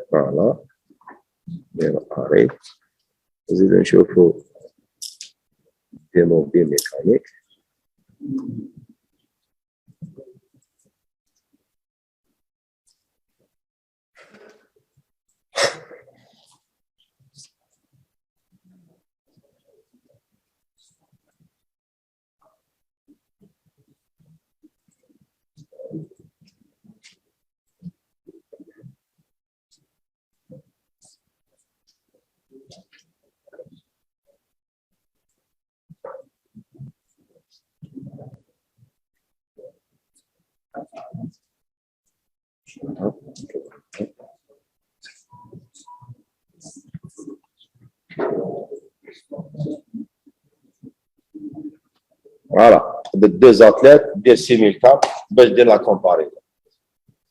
Voilà. Bien, pareil. Vous allez chauffer des mobiles mécaniques. Voilà, de deux athlètes, des simultanes, de la comparaison.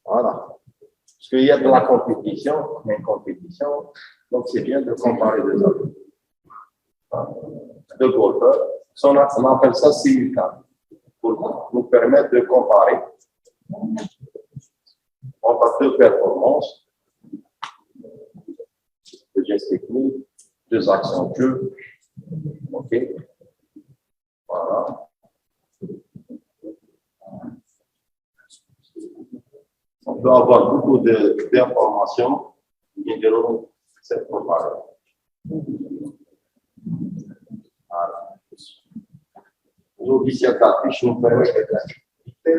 Voilà. Parce qu'il y a de la compétition, mais compétition, donc c'est bien de comparer deux athlètes. Deux golfeurs, on appelle ça simultane, pour nous permettre de comparer entre deux performances gestes techniques, 2 actions de jeu. OK. Voilà. On peut avoir beaucoup d'informations qui déroulent cette propagande. Voilà. Aujourd'hui, si la fiche nous permet de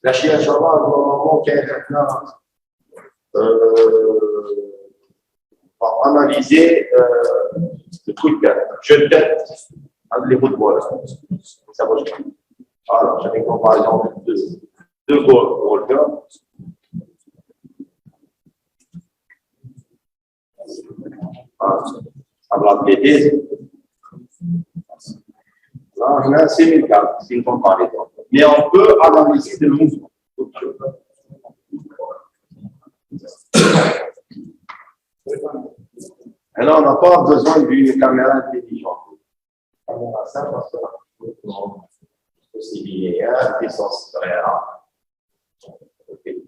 la Chia Java, normalement, va analyser le coup de tête, jeu de tête, avec les footballs. Ça va. Alors, j'avais une comparaison de 2 golfeurs. Avec l'athlétisme. Là, on a 6000 cartes, c'est une comparaison. Mais on peut analyser le mouvement. Alors, on n'a pas besoin d'une caméra intelligente. Caméra simple, parce que c'est linéaire, puissance réelle. Okay.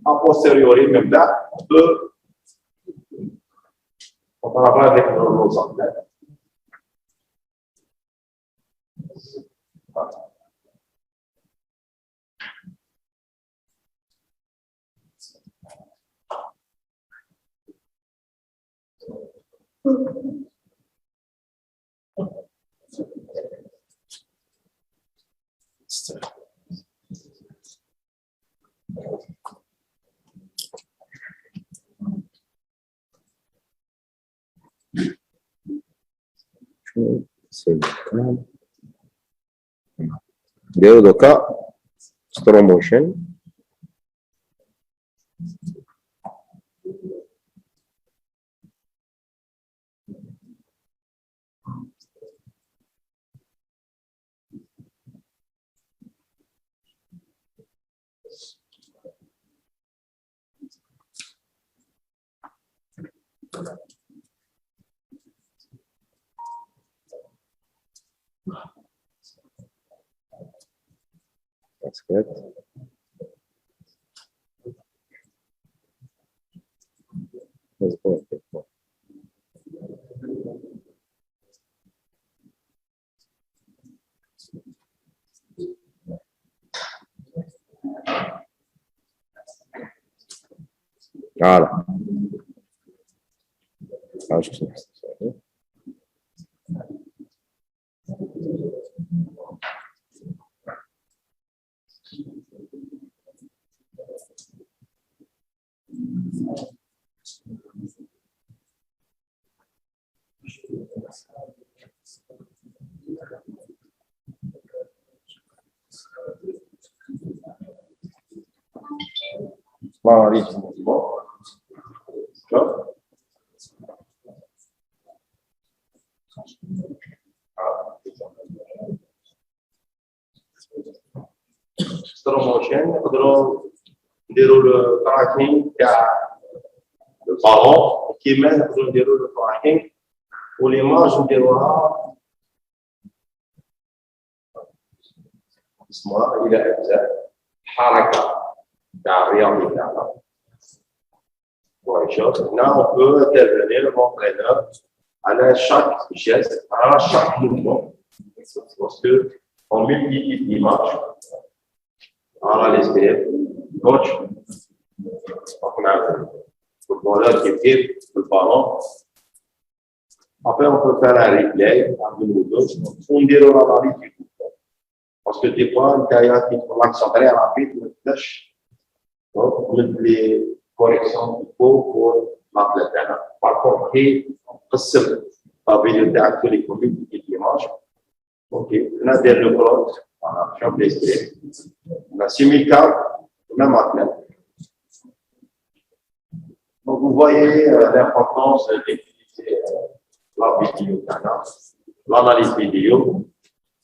A posteriori, même là, on travaille avec nos athlètes. Voilà. نديرو دوكا سترو موشن That's good. Let's go a bit more. Voilà. Ah, je sais. Voilà, les mouvements. Slow motion, nous déroule le tracking le ballon qui mène nous déroule le tracking pour l'image nous déroulera اسمها إلى أجزاء حركة الرياضي تاعنا. Là, on peut intervenir l'entraîneur à chaque geste, à chaque mouvement. Parce qu'on multiplie l'image. Voilà l'esprit. Donc, on a le footballeur qui tire le ballon. Après, on peut faire un replay, un numéro 2, on déroule l'analyse du football. Parce que des fois, il y a une action très rapide, une flèche. Donc, on met les corrections qu'il faut pour l'athlète. Par contre, on قسم la vidéo تاعك في les communes et l'image. OK. On a des records, on a champ d'esprit. On a 6000 cartes, même athlète. Donc, vous voyez l'importance d'utiliser la vidéo, l'analyse vidéo,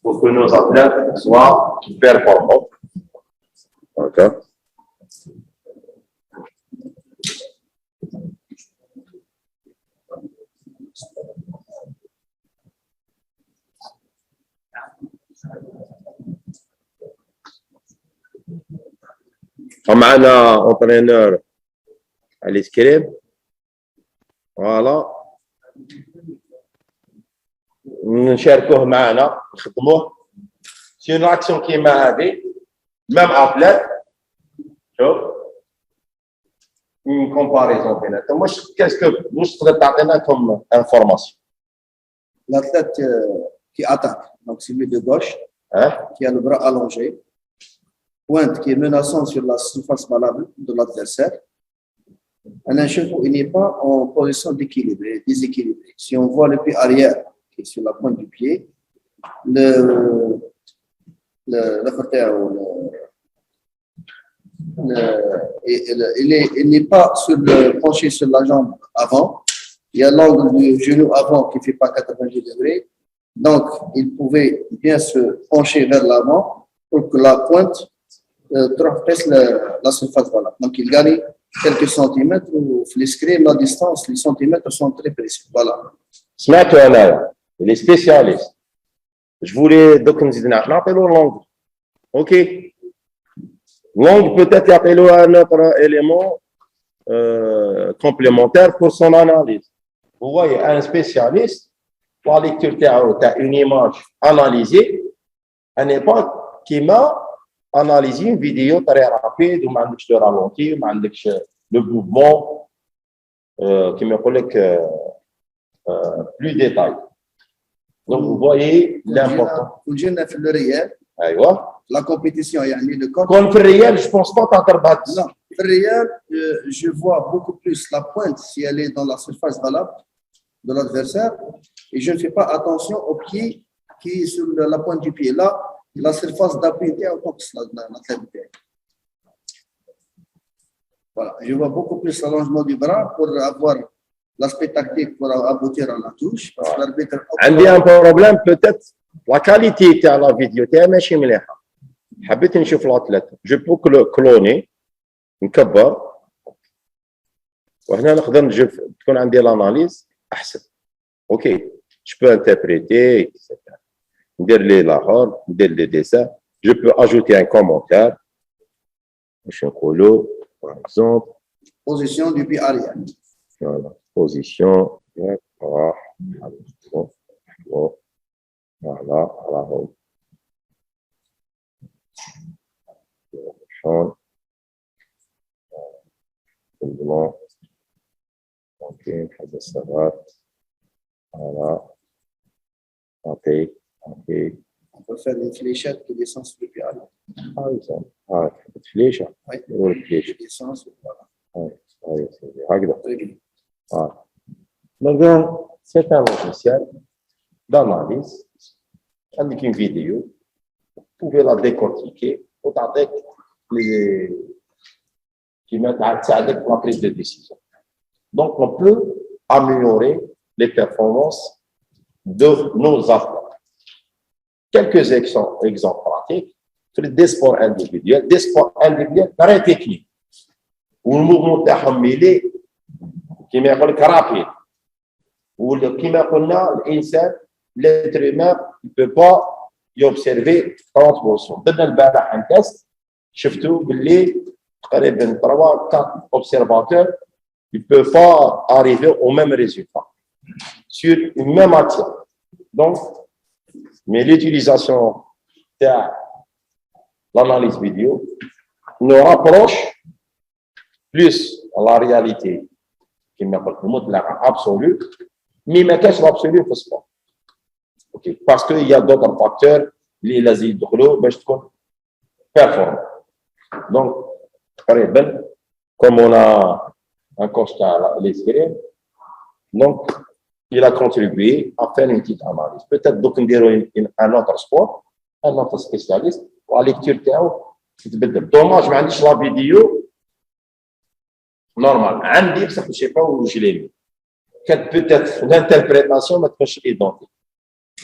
pour que nos athlètes soient performants. OK. معنا اونترينور على السكريم فوالا نشاركوه معنا نخدموه سي اون اكسيون كيما هذه ميم ابلات شوف une comparaison بيناتهم واش تقدر تعطينا كم انفورماسيون L'athlète qui attaque, donc celui de gauche, qui a le bras allongé, pointe qui est menaçant sur la surface valable de l'adversaire. Un chevaux, il n'est pas en position d'équilibre, déséquilibré. Si on voit le pied arrière qui est sur la pointe du pied, il n'est pas penché sur la jambe avant. Il y a l'angle du genou avant qui ne fait pas 90 degrés. Donc, il pouvait bien se pencher vers l'avant pour que la pointe transgresse la surface valable. Donc, il gagne quelques centimètres ou l'escrime, la distance, les centimètres sont très précis. Voilà. سمعتوا انا لي سبيسياليست جو فولي دوك نزيد نعطيلو لونغ اوكي لونغ بوتيت يعطيلو ان اوتر اليمون complémentaire pour son analyse. Vous voyez, un spécialiste, la lecture تاع une image analysée, elle n'est pas qui m'a analysé une vidéo très rapide ou ما عندكش le ralenti ou ما عندكش le mouvement qui me collègue plus détaillé. Donc vous voyez l'important. وجينا في الريال ايوه la compétition يعني le corps. كون في الريال je pense pas تهضر بهذا Non, في الريال je vois beaucoup plus la pointe si elle est dans la surface valable de l'adversaire et je ne fais pas attention au pied qui est sur la pointe du pied. Là, la surface d'appui est au top de l'athlète. Voilà, je vois beaucoup plus l'allongement du bras pour avoir l'aspect tactique pour aboutir à la touche. Parce que l'arbitre. عندي un problème peut-être la qualité تاع la vidéo تاعها ماشي مليحه حبيت نشوف الاتليت جو بو كلوني نكبر وهنا نقدر نشوف تكون عندي الاناليز احسن اوكي جو بو انتربريتي ندير لي لاخر ندير لي ديسان جو بو اجوتي ان كومونتير باش نقولوا باغ اكزومبل Position du pied arrière. فوالا بوزيسيون فوالا راهو شلون بالبلون ممكن حاجة الصغار فوالا اوكي On peut faire une fléchette qui descend sur le pied arrière. هاي فليشة Oui, نقول فليشة qui descend sur voilà. هاي هكذا Très bien. Donc, c'est un logiciel d'analyse. Avec une vidéo, vous pouvez la décortiquer pour avec les qui mettent à la prise de décision. Donc, on peut améliorer les performances de nos athlètes. Quelques exemples pratiques. Des sports individuels très techniques. Où le mouvement est كما يقول لك رابيد وكما قلنا الانسان l'être humain ne peut pas y observer 30%. درنا البارح ان تيست شفتوا باللي تقريبا 3 4 observateurs ils ne peuvent pas arriver au même résultat sur une même matière. Donc mais l'utilisation de l'analyse vidéo nous rapproche plus à la réalité كما قلت المطلقه absolue mais ما كاش l'absolu في السبور اوكي باسكو il y a d'autres facteurs اللي لازم يدخلوا باش تكون performant. Donc تقريبا comme on a un constat l'escrime donc il a contribué à faire une petite analyse. Peut-être دوك نديروا un autre sport un autre spécialiste ولا ليكتور تاعو تتبدل. دوماج ما عنديش لا فيديو normal عندي بصح je sais pas où je l'ai mis. peut-être l'interprétation ما تكونش identique.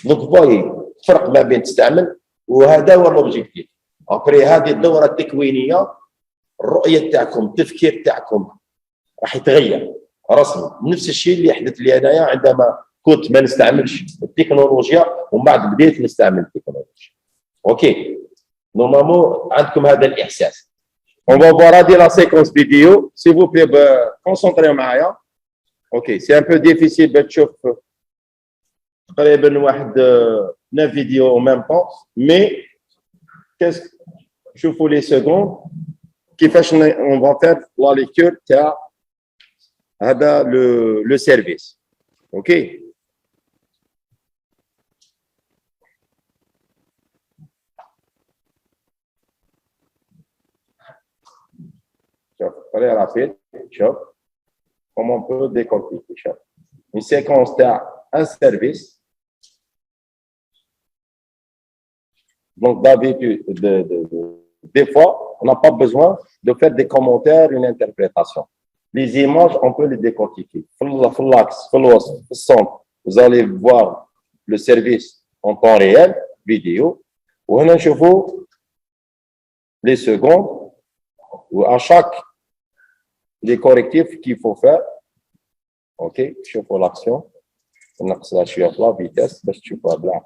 Donc voyez فرق ما بين تستعمل وهذا هو الاوبجيكتيف. ابري هذه الدوره التكوينيه الرؤيه تاعكم التفكير تاعكم راح يتغير رسمي. نفس الشيء اللي حدث لي انايا عندما كنت ما نستعملش التكنولوجيا ومن بعد بديت نستعمل التكنولوجيا. اوكي نورمالمون عندكم هذا الاحساس On va voir la séquence vidéo. S'il vous plaît, concentrez-vous. Ok, c'est un peu difficile de voir تقريبا 9 vidéos en même temps, mais qu'est-ce que je vous les secondes qui fait on va faire la lecture de le service. Ok. Très rapide, comment on peut décortiquer. Une séquence un service. Donc, d'habitude, des fois, on n'a pas besoin de faire des commentaires, une interprétation. Les images, on peut les décortiquer. L'axe, le centre, vous allez voir le service en temps réel, vidéo. Ou on chevaux les secondes, ou à chaque les correctifs qu'il faut faire. Ok, je fais l'action. On a la vitesse, parce que tu peux bien.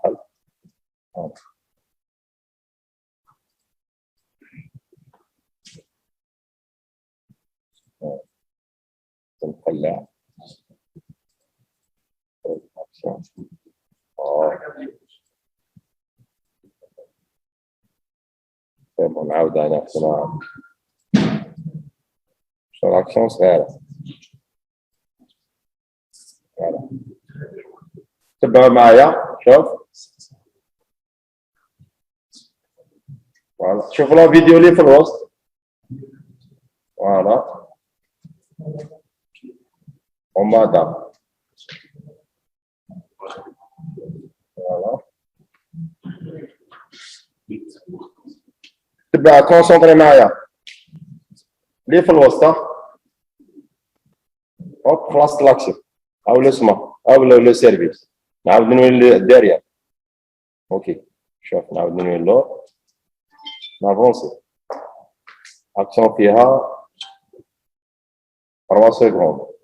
نطلع ونعاود انا صناعه الاكسيون صغيره تبعوا معايا شوف فوالا شوفوا لا فيديو اللي في الوسط فوالا وماذا فوالا تبع كونسونطري معايا اللي في الوسط هوب خلصت لاكسيون او لسما او لو سيرفيس نعاود نولي ديريا اوكي شوف نعاود نولي لو نافونسي اكسيون فيها 3 secondes.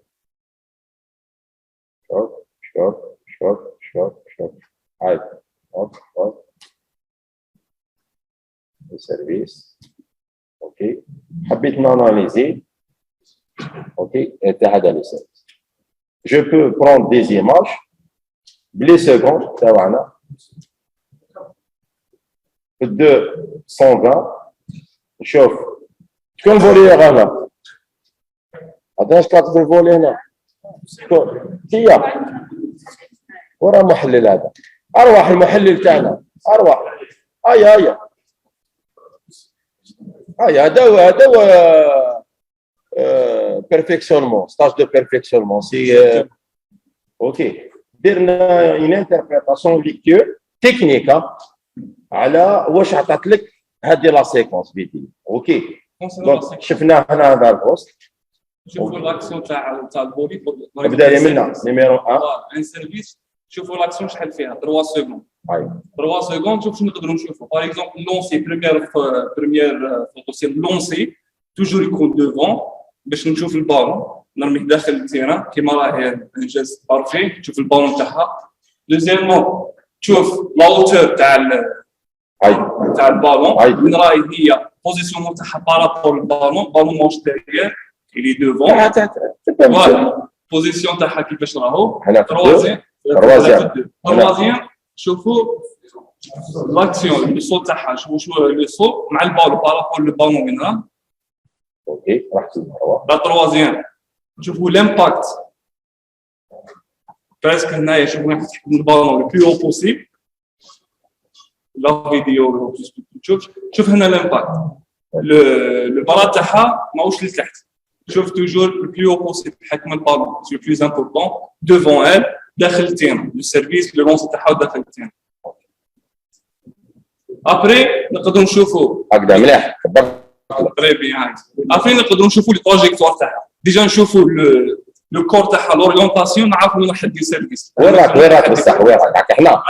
Shop. Allez, hop. Le service. OK. Habitement analysé. OK. Et le service. Je peux prendre des images. Les secondes, ça va, là. 220. Chauffe. Tu peux voler là. Attends, je peux voler là. هي ورا محلل هذا اروح المحلل تاعنا اروح هذا هو بيرفكسيونمون ستاج دو بيرفكسيونمون سي اوكي درنا اون انتربريتاسيون ليكتور تكنيكا على واش عطات لك هذه لا سيكونس فيديو اوكي دونك شفنا هنا هذا البوست شوفوا الاكسيون تاع البولي بدايه منا نيميرو 1 ان سيرفيس شوفوا الاكسيون شحال فيها 3 سكوند ايوا 3 سكوند شوف شنو نقدروا نشوفوا باغ اكزومبل لونسي بريمير فوتوسيل لونسي توجور يكون دوفون باش نشوف البالون نرميه داخل التيران كيما راهي انجاز بارفي تشوف البالون تاعها دوزيامون تشوف لا هوتور تاع البالون وين راهي هي بوزيسيون تاعها بارابور البالون مونش ديريير il est devant. Voilà. Position تاعها كيفاش راهو. troisième شوفوا l'action le saut تاعها شوفوا le saut مع البالون بارابور لو بالون وين راه. اوكي رحت لا troisième شوفوا l'impact presque هنايا شوفوا نحكم البالون le plus haut possible. لا فيديو شوف هنا l'impact le بال تاعها ماهوش لتحت. شوف toujours le plus haut possible حكم البالون c'est le plus important devant elle داخل التيران le service le lance تاعها داخل التيران après نقدروا نشوفوا هكذا مليح très bien après نقدروا نشوفوا لي تراجيكتوار تاعها ديجا نشوفوا لو كور تاعها لورينتاسيون نعرفوا وين راح تدير سيرفيس وين راك بصح وين راك احنا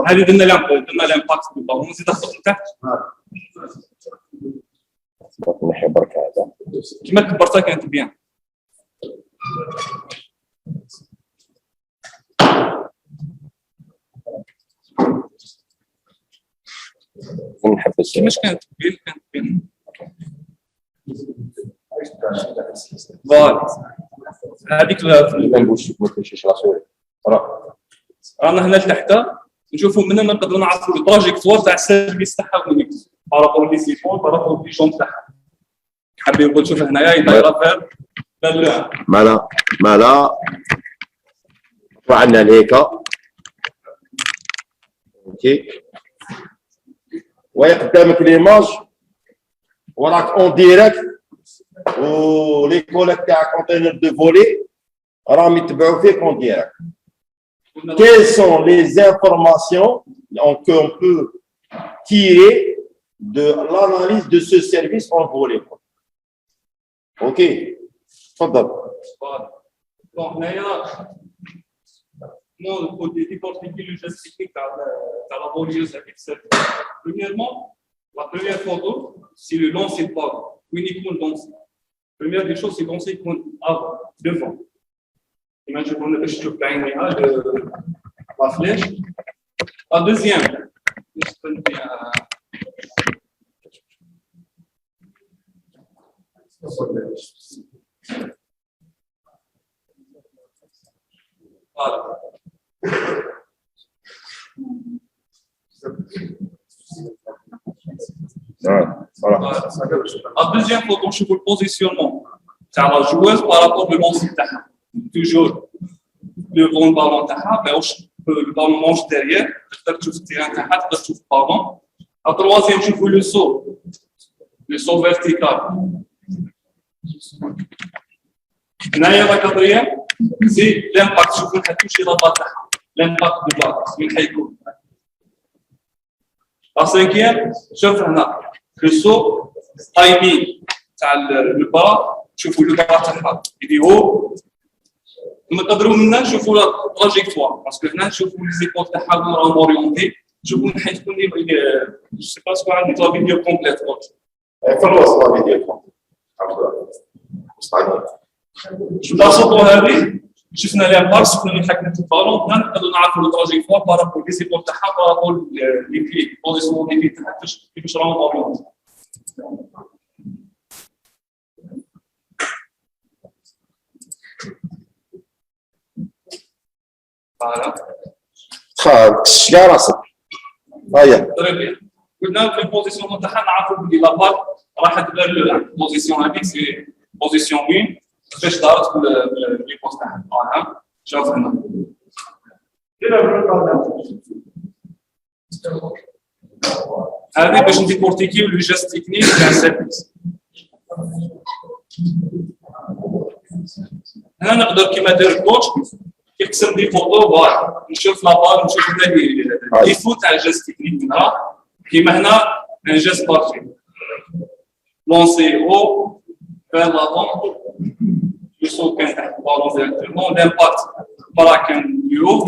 هذه درنا لامباكت بالبالون نزيد نخبط لتحت نحي برك هذا كيما كبرتها كانت بيان نحبس كيفاش كانت بيان فوالا هذيك ما نبوش ما تمشيش لا سوري راه رانا هنا لتحت نشوفوا من هنا نقدروا نعرفوا التراجيكتوار تاع السيرفيس تاعها وين بارابور لي سيفون بارابور لي جون تاعها حابين نقول شوف هنايا دايره فير مالا وعندنا هيك اوكي وقدامك ليماج وراك اون ديريكت ولي كوليك تاع كونتينر دو فولي راهم يتبعوا فيك اون ديريكت. Quelles sont les informations qu'on peut tirer de l'analyse de ce service en volet? Ok, تفضل. Bon, هنايا nous pour décortiquer le geste technique dans la volieuse avec cette. Premièrement, la première photo, c'est le lancer de balle. Uniquement le lancer. Première des choses, c'est lancer avant, devant. Imaginez qu'on a juste la flèche. La deuxième, voilà. Voilà. La deuxième photo, je vous le positionnement. C'est la joueuse par rapport au lancer. Toujours devant le ballon, le ballon mange derrière, tu trouves le terrain, tu trouves le ballon. La troisième, je vous le saut vertical. La quatrième, c'est l'impact, je vous toucher la balle, l'impact de balle, la cinquième, je vous le saut timing, le bas, je vous le bas, vidéo. نقدروا منا نشوفوا لا تراجيكتوار باسكو هنا نشوفوا لي زيبول تاعها راهم اورينتي نشوفوا من حيث تكون جو سي با سكو عندك لا فيديو كومبليت خلص لا فيديو لا صوتو هذه شفنا لامباكت شفنا اللي حكمت البالون هنا نقدروا نعرفوا لو تراجيكتوار بارابور لي زيبول تاعها بارابور لي بي بوزيسيون لي بي تاعها كيفاش راهم اورينتي Voilà. شكا راسك هيا قلنا في البوزيسيون تاعها نعرفوا بلي لابال راحت البوزيسيون هذيك سي بوزيسيون وين باش دارت لي بوست تاعها فوالا شوف هنا هذه باش نديكورتيكيو لو جيست تكنيك تاع السيرفيس هنا نقدر كيما دار الكوتش يقسم لي فوتو فوالا نشوف لابال نشوف هنا لي فوت تاع الجيست تكنيك هنا كيما هنا ان جيست بارفي لونسي او فير لافون يسو كان تحت البالون ديريكتومون لامباكت براكن يو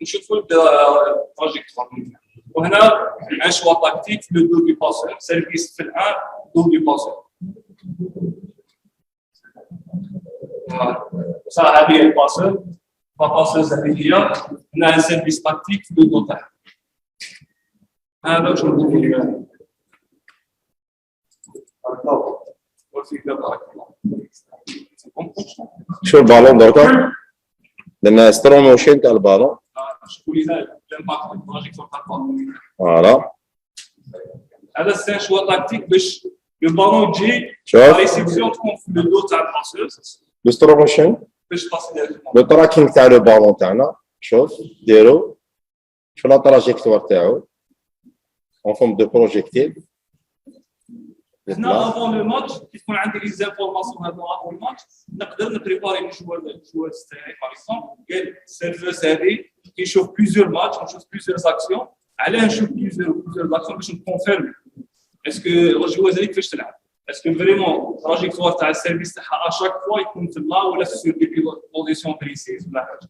نشوفوا التراجيكتوار وهنا ان شوا تاكتيك لو دو دو باسور سيرفيس في الان دو دو باسور صح هذه الباسور فباسوز هذه هي هنا سيرفيس تاكتيك في لو تاعها هذا واش نقول لك شو البالون دركا لان سترو موشن تاع البالون شوفوا لي الامباكت التراجيكتور تاع البالون فوالا هذا سي شوا تاكتيك باش البالون تجي شوف ريسيبسيون تكون في لو دو تاع الباسوز لو سترو موشن باش تباسي ديريكتومون لو تراكينغ تاع لو بالون تاعنا شوف ديرو شوف لا تراجيكتوار تاعو اون فورم دو بروجيكتيل هنا افون لو ماتش كي تكون عندي لي زانفورماسيون هذو افون الماتش نقدر نبريباري الجوار تاعي باغ اكزومبل قال السيرفيس هذه كيشوف بليزيور ماتش نشوف بليزيور زاكسيون علاه نشوف بليزيور زاكسيون باش نكونفيرمي اسكو الجوار هذيك كيفاش تلعب اسكو فريمون تراجيكتوار تاع السيرفيس تاعها اشاك فوا يكون تما ولا سور دي بوزيسيون بريسيز ولا حاجه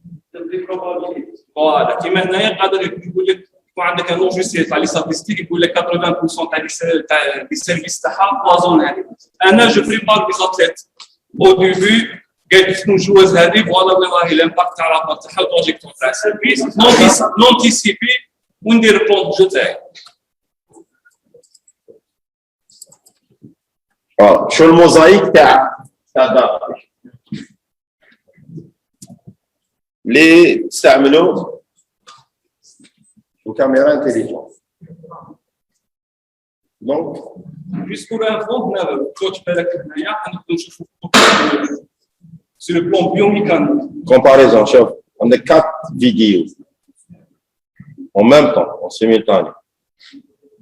فوالا كيما هنايا قادر يقول لك يكون عندك ان لوجيسيال تاع لي ستاتستيك يقول لك 80% تاع لي سيرفيس تاعها لا زون هذه انا جو بريبار لي زاتليت او ديبي قال لي شنو الجواز هذه فوالا والله الامباكت تاع لابار تاعها البروجيكتور تاع السيرفيس نونتيسيبي وندير بلون جو تاعي شو الموزايك تاع s'adaptent. Les تستعملوا الكاميرا intelligente. Donc, juste pour l'info, هنا الكوتش بالك هنايا نقدروا نشوفوا sur le plan biomécanique. comparaison, chef, on a 4 vidéos en même temps, en simultané.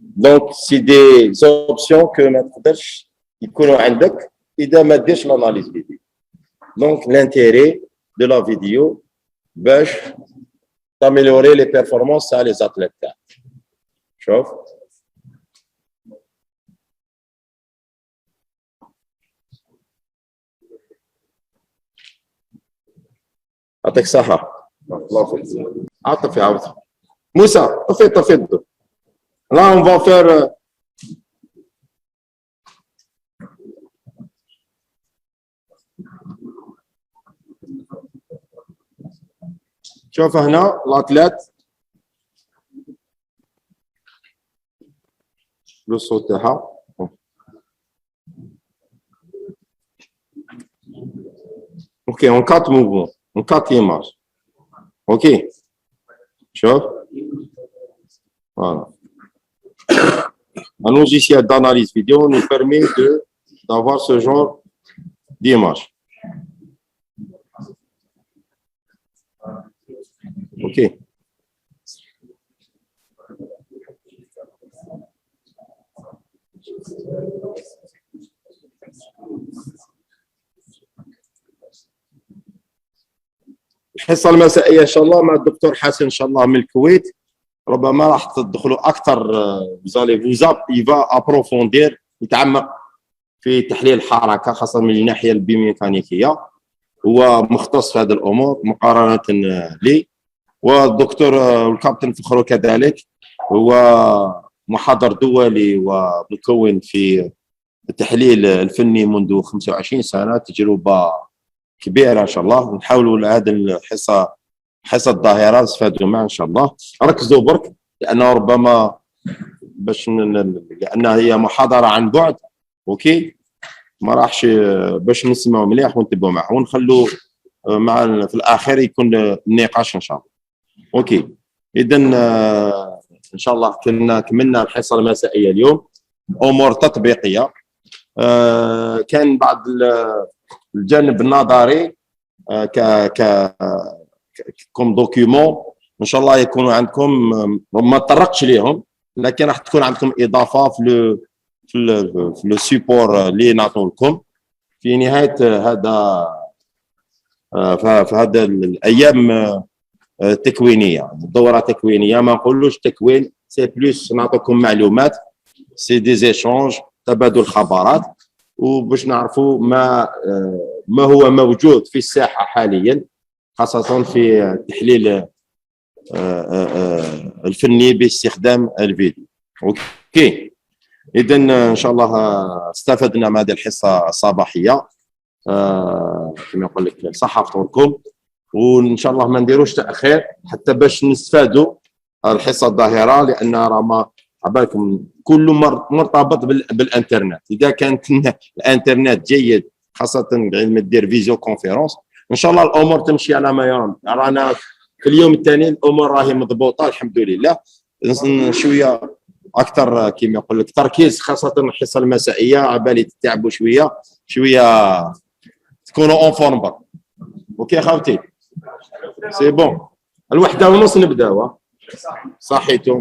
Donc, c'est des options que ما تقدرش يكونوا عندك إذا ما ديرش l'analyse vidéo. Donc, l'intérêt de la vidéo, باش d'améliorer les performances à les athlètes. شوف. يعطيك الصحة. الله يخليك. عاطفي عاطفي. موسى طفي الضوء. Là, on va faire شوف هنا الاتلات لو صوت تاعها اوكي اون 4 موفمون اون 4 ايماج اوكي شوف voilà un logiciel d'analyse vidéo nous permet d'avoir ce genre d'image. OK. الحصة المسائية إن شاء الله مع الدكتور حسن إن شاء الله من الكويت ربما راح تدخلوا أكثر يفا أبروفوندير يتعمق في تحليل الحركة خاصة من الناحية البيوميكانيكية هو مختص في هذه الأمور مقارنة لي والدكتور الكابتن فخرو كذلك هو محاضر دولي ومكون في التحليل الفني منذ 25 سنة تجربة كبيرة إن شاء الله ونحاولوا هذه الحصة حصة الظاهرة نستفادوا معها إن شاء الله ركزوا برك لأنه ربما لأنها هي محاضرة عن بعد أوكي ما راحش باش نسمعوا مليح ونتبعوا معه ونخلوا مع في الأخير يكون النقاش إن شاء الله اوكي اذا ان شاء الله كملنا الحصه المسائيه اليوم امور تطبيقيه كان بعض الجانب النظري كم دوكيومون ان شاء الله يكونوا عندكم ما تطرقش ليهم لكن راح تكون عندكم اضافه في لو سيبور اللي نعطوا لكم في نهايه هذا في هذا الايام تكوينيه دوره تكوينيه ما نقولوش تكوين سي بلوس نعطيكم معلومات سي دي زيشونج تبادل خبرات وباش نعرفوا ما هو موجود في الساحه حاليا خاصه في التحليل الفني باستخدام الفيديو اوكي اذا ان شاء الله استفدنا من هذه الحصه الصباحيه كما نقول لك صحه فطوركم وان شاء الله ما نديروش تاخير حتى باش نستفادوا الحصه الظاهره لان راه ما عبالكم كل مرتبط بالانترنت اذا كانت الانترنت جيد خاصه لما دير فيديو كونفيرونس ان شاء الله الامور تمشي على ما يرام رانا في اليوم الثاني الامور راهي مضبوطه الحمد لله شويه اكثر كما يقول لك تركيز خاصه الحصه المسائيه عبالي تتعبوا شويه تكونوا اون فورم اوكي خاوتي سي بون الوحده ونص نبداو صحيتو